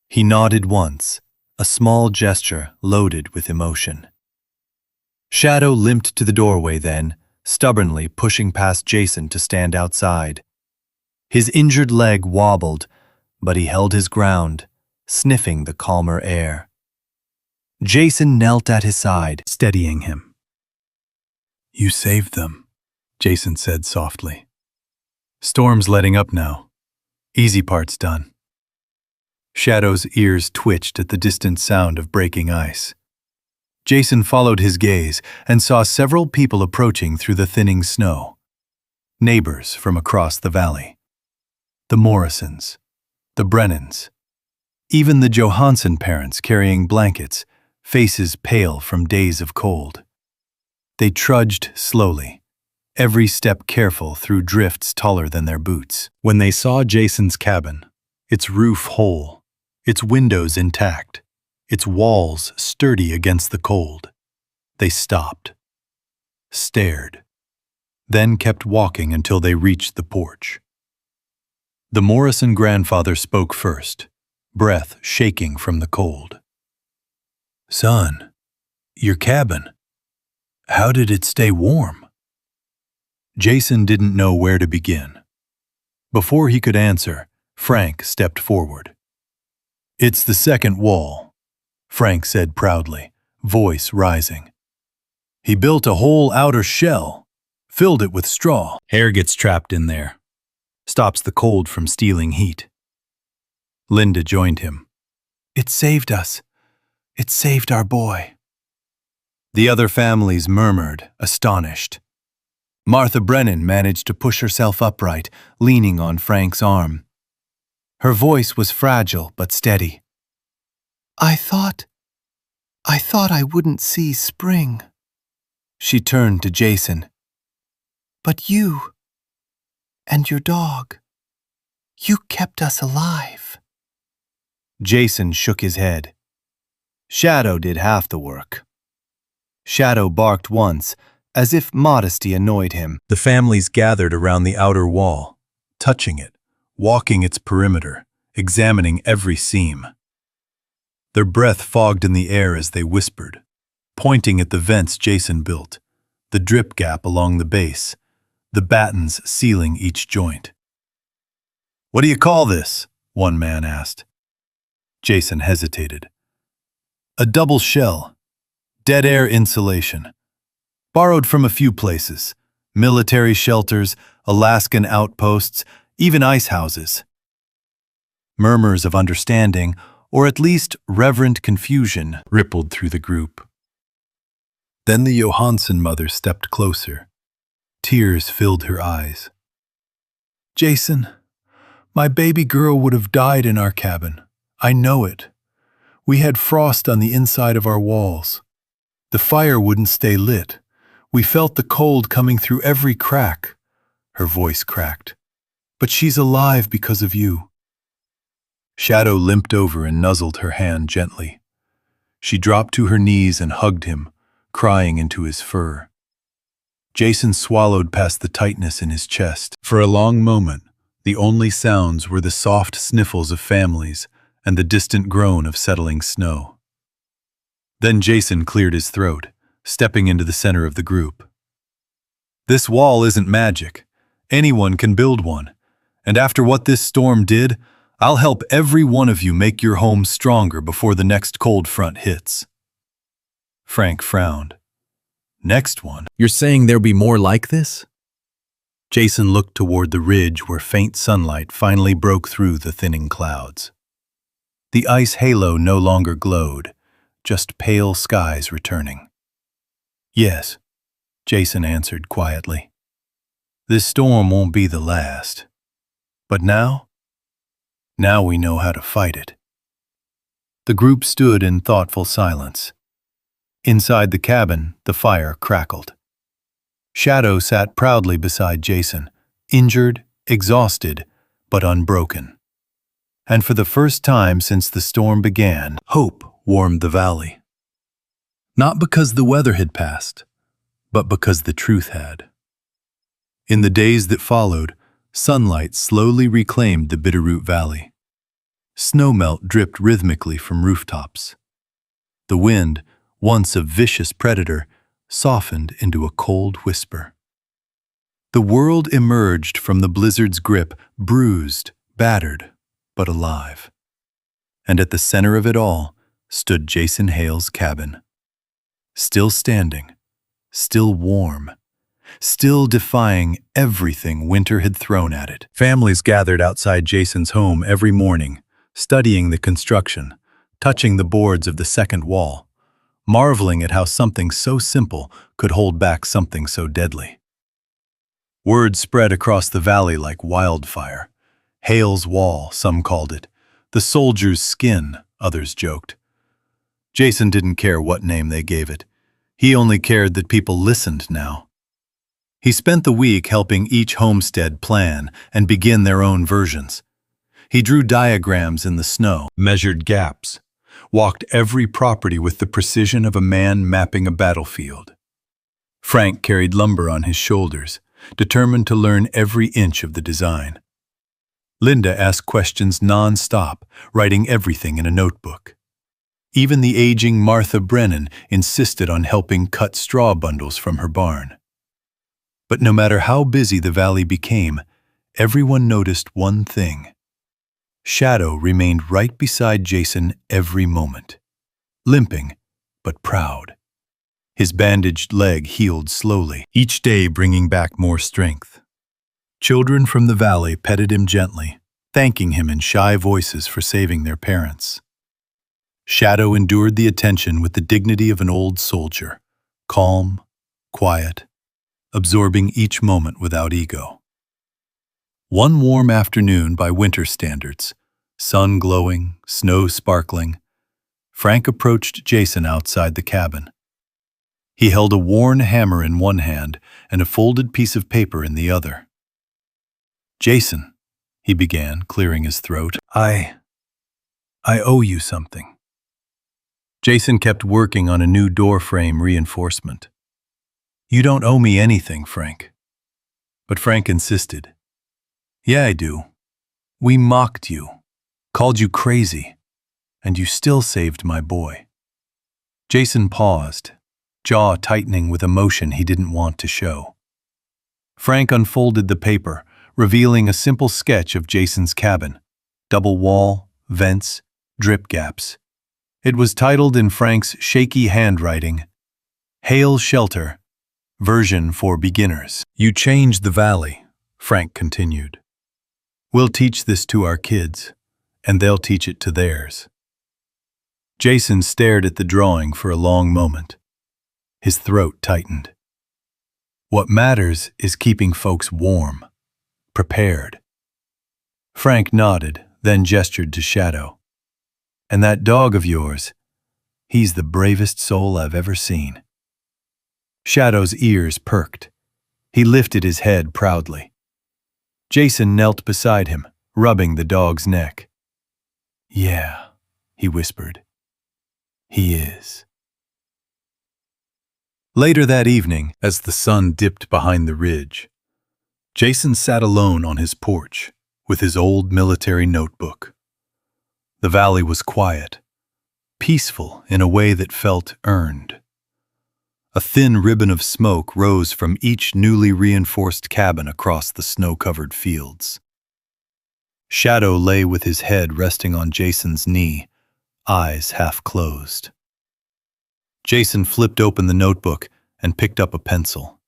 Speaker 1: He nodded once, a small gesture loaded with emotion. Shadow limped to the doorway then,
Speaker 2: stubbornly pushing past Jason to stand outside. His injured leg wobbled, but he held his ground, sniffing the calmer air. Jason knelt at his side,
Speaker 1: steadying him. "You saved them," Jason said softly. "Storm's letting up now. Easy part's done." Shadow's ears twitched at the distant sound of breaking ice. Jason followed his gaze and saw several people approaching through the thinning snow. Neighbors from across the valley. The Morrisons, the Brennans, even the Johansson parents carrying blankets, faces pale from days of cold. They trudged slowly, every step careful through drifts taller than their boots. When they saw Jason's cabin, its roof whole, its windows intact, its walls sturdy against the cold, they stopped, stared, then kept walking until they reached the porch. The Morrison grandfather spoke first, breath shaking from the cold. "Son, your cabin, how did it stay warm?" Jason didn't know where to begin. Before he could answer, Frank stepped forward. "It's the second wall," Frank said proudly, voice rising. "He built a whole outer shell, filled it with straw. Air gets trapped in there. Stops the cold from stealing heat." Linda joined him. "It saved us. It saved our boy." The other families murmured, astonished. Martha Brennan managed to push herself upright, leaning on Frank's arm. Her voice was fragile but steady. I thought I wouldn't see spring." She turned to Jason. "But you and your dog, you kept us alive." Jason shook his head. Shadow did half the work. Shadow barked once, as if modesty annoyed him. The families gathered around the outer wall, touching it, walking its perimeter, examining every seam. Their breath fogged in the air as they whispered, pointing at the vents Jason built, the drip gap along the base, the battens sealing each joint. "What do you call this?" one man asked. Jason hesitated. "A double shell, dead air insulation. Borrowed from a few places, military shelters, Alaskan outposts, even ice houses." Murmurs of understanding, or at least reverent confusion, rippled through the group. Then the Johansson mother stepped closer. Tears filled her eyes. "Jason, my baby girl would have died in our cabin. I know it. We had frost on the inside of our walls. The fire wouldn't stay lit. We felt the cold coming through every crack." Her voice cracked. "But she's alive because of you." Shadow limped over and nuzzled her hand gently. She dropped to her knees and hugged him, crying into his fur. Jason swallowed past the tightness in his chest. For a long moment, the only sounds were the soft sniffles of families and the distant groan of settling snow. Then Jason cleared his throat, stepping into the center of the group. "This wall isn't magic. Anyone can build one. And after what this storm did, I'll help every one of you make your home stronger before the next cold front hits." Frank frowned. "Next one? You're saying there'll be more like this?" Jason looked toward the ridge where faint sunlight finally broke through the thinning clouds. The ice halo no longer glowed, just pale skies returning. "Yes," Jason answered quietly. "This storm won't be the last. But now we know how to fight it." The group stood in thoughtful silence. Inside the cabin, the fire crackled. Shadow sat proudly beside Jason, injured, exhausted, but unbroken. And for the first time since the storm began, hope warmed the valley. Not because the weather had passed, but because the truth had. In the days that followed, sunlight slowly reclaimed the Bitterroot Valley. Snowmelt dripped rhythmically from rooftops. The wind, once a vicious predator, softened into a cold whisper. The world emerged from the blizzard's grip, bruised, battered, but alive. And at the center of it all stood Jason Hale's cabin. Still standing, still warm, still defying everything winter had thrown at it. Families gathered outside Jason's home every morning, studying the construction, touching the boards of the second wall, marveling at how something so simple could hold back something so deadly. Word spread across the valley like wildfire. Hale's wall, some called it. The soldier's skin, others joked. Jason didn't care what name they gave it. He only cared that people listened now. He spent the week helping each homestead plan and begin their own versions. He drew diagrams in the snow, measured gaps, walked every property with the precision of a man mapping a battlefield. Frank carried lumber on his shoulders, determined to learn every inch of the design. Linda asked questions non-stop, writing everything in a notebook. Even the aging Martha Brennan insisted on helping cut straw bundles from her barn. But no matter how busy the valley became, everyone noticed one thing. Shadow remained right beside Jason every moment, limping but proud. His bandaged leg healed slowly, each day bringing back more strength. Children from the valley petted him gently, thanking him in shy voices for saving their parents. Shadow endured the attention with the dignity of an old soldier, calm, quiet, absorbing each moment without ego. One warm afternoon by winter standards, sun glowing, snow sparkling, Frank approached Jason outside the cabin. He held a worn hammer in one hand and a folded piece of paper in the other. "Jason," he began, clearing his throat, I owe you something." Jason kept working on a new door frame reinforcement. "You don't owe me anything, Frank." But Frank insisted. "Yeah, I do. We mocked you, called you crazy, and you still saved my boy." Jason paused, jaw tightening with emotion he didn't want to show. Frank unfolded the paper, revealing a simple sketch of Jason's cabin. Double wall, vents, drip gaps. It was titled in Frank's shaky handwriting, "Hale Shelter, version for beginners." "You changed the valley," Frank continued. "We'll teach this to our kids, and they'll teach it to theirs." Jason stared at the drawing for a long moment. His throat tightened. "What matters is keeping folks warm, prepared." Frank nodded, then gestured to Shadow. "And that dog of yours, he's the bravest soul I've ever seen." Shadow's ears perked. He lifted his head proudly. Jason knelt beside him, rubbing the dog's neck. "Yeah," he whispered. "He is." Later that evening, as the sun dipped behind the ridge, Jason sat alone on his porch with his old military notebook. The valley was quiet, peaceful in a way that felt earned. A thin ribbon of smoke rose from each newly reinforced cabin across the snow-covered fields. Shadow lay with his head resting on Jason's knee, eyes half closed. Jason flipped open the notebook and picked up a pencil.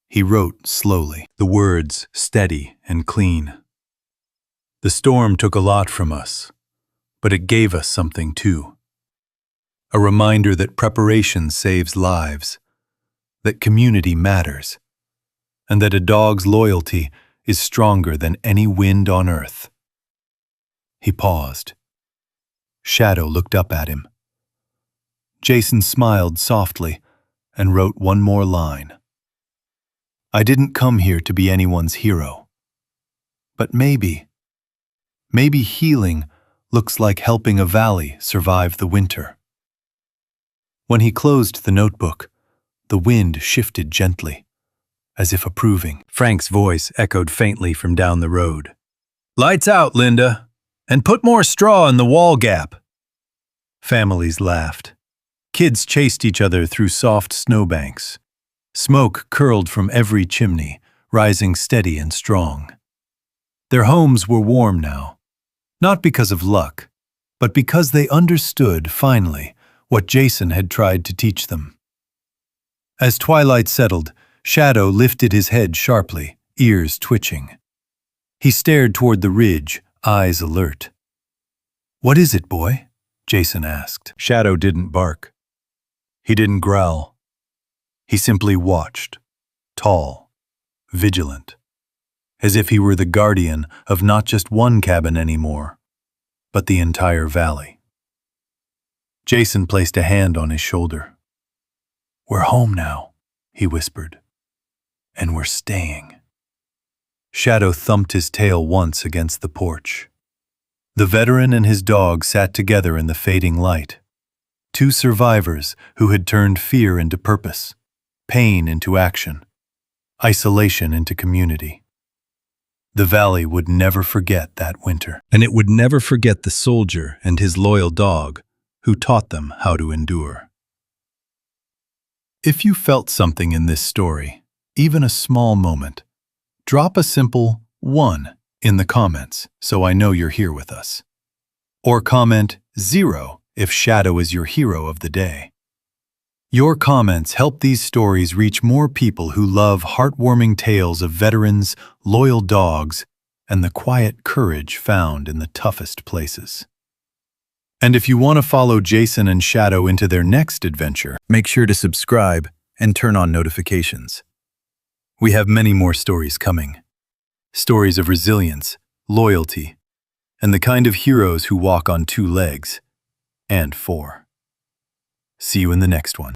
Speaker 1: He wrote slowly, the words steady and clean. "The storm took a lot from us, but it gave us something too. A reminder that preparation saves lives, that community matters, and that a dog's loyalty is stronger than any wind on earth." He paused. Shadow looked up at him. Jason smiled softly and wrote one more line. "I didn't come here to be anyone's hero. But maybe healing looks like helping a valley survive the winter." When he closed the notebook, the wind shifted gently, as if approving. Frank's voice echoed faintly from down the road. "Lights out, Linda, and put more straw in the wall gap." Families laughed. Kids chased each other through soft snowbanks. Smoke curled from every chimney, rising steady and strong. Their homes were warm now, not because of luck, but because they understood, finally, what Jason had tried to teach them. As twilight settled, Shadow lifted his head sharply, ears twitching. He stared toward the ridge, eyes alert. "What is it, boy?" Jason asked. Shadow didn't bark. He didn't growl. He simply watched, tall, vigilant, as if he were the guardian of not just one cabin anymore, but the entire valley. Jason placed a hand on his shoulder. "We're home now," he whispered. "And we're staying." Shadow thumped his tail once against the porch. The veteran and his dog sat together in the fading light. Two survivors who had turned fear into purpose, pain into action, isolation into community. The valley would never forget that winter. And it would never forget the soldier and his loyal dog who taught them how to endure. If you felt something in this story, even a small moment, drop a simple 1 in the comments so I know you're here with us. Or comment 0 if Shadow is your hero of the day. Your comments help these stories reach more people who love heartwarming tales of veterans, loyal dogs, and the quiet courage found in the toughest places. And if you want to follow Jason and Shadow into their next adventure, make sure to subscribe and turn on notifications. We have many more stories coming. Stories of resilience, loyalty, and the kind of heroes who walk on 2 legs and 4. See you in the next one.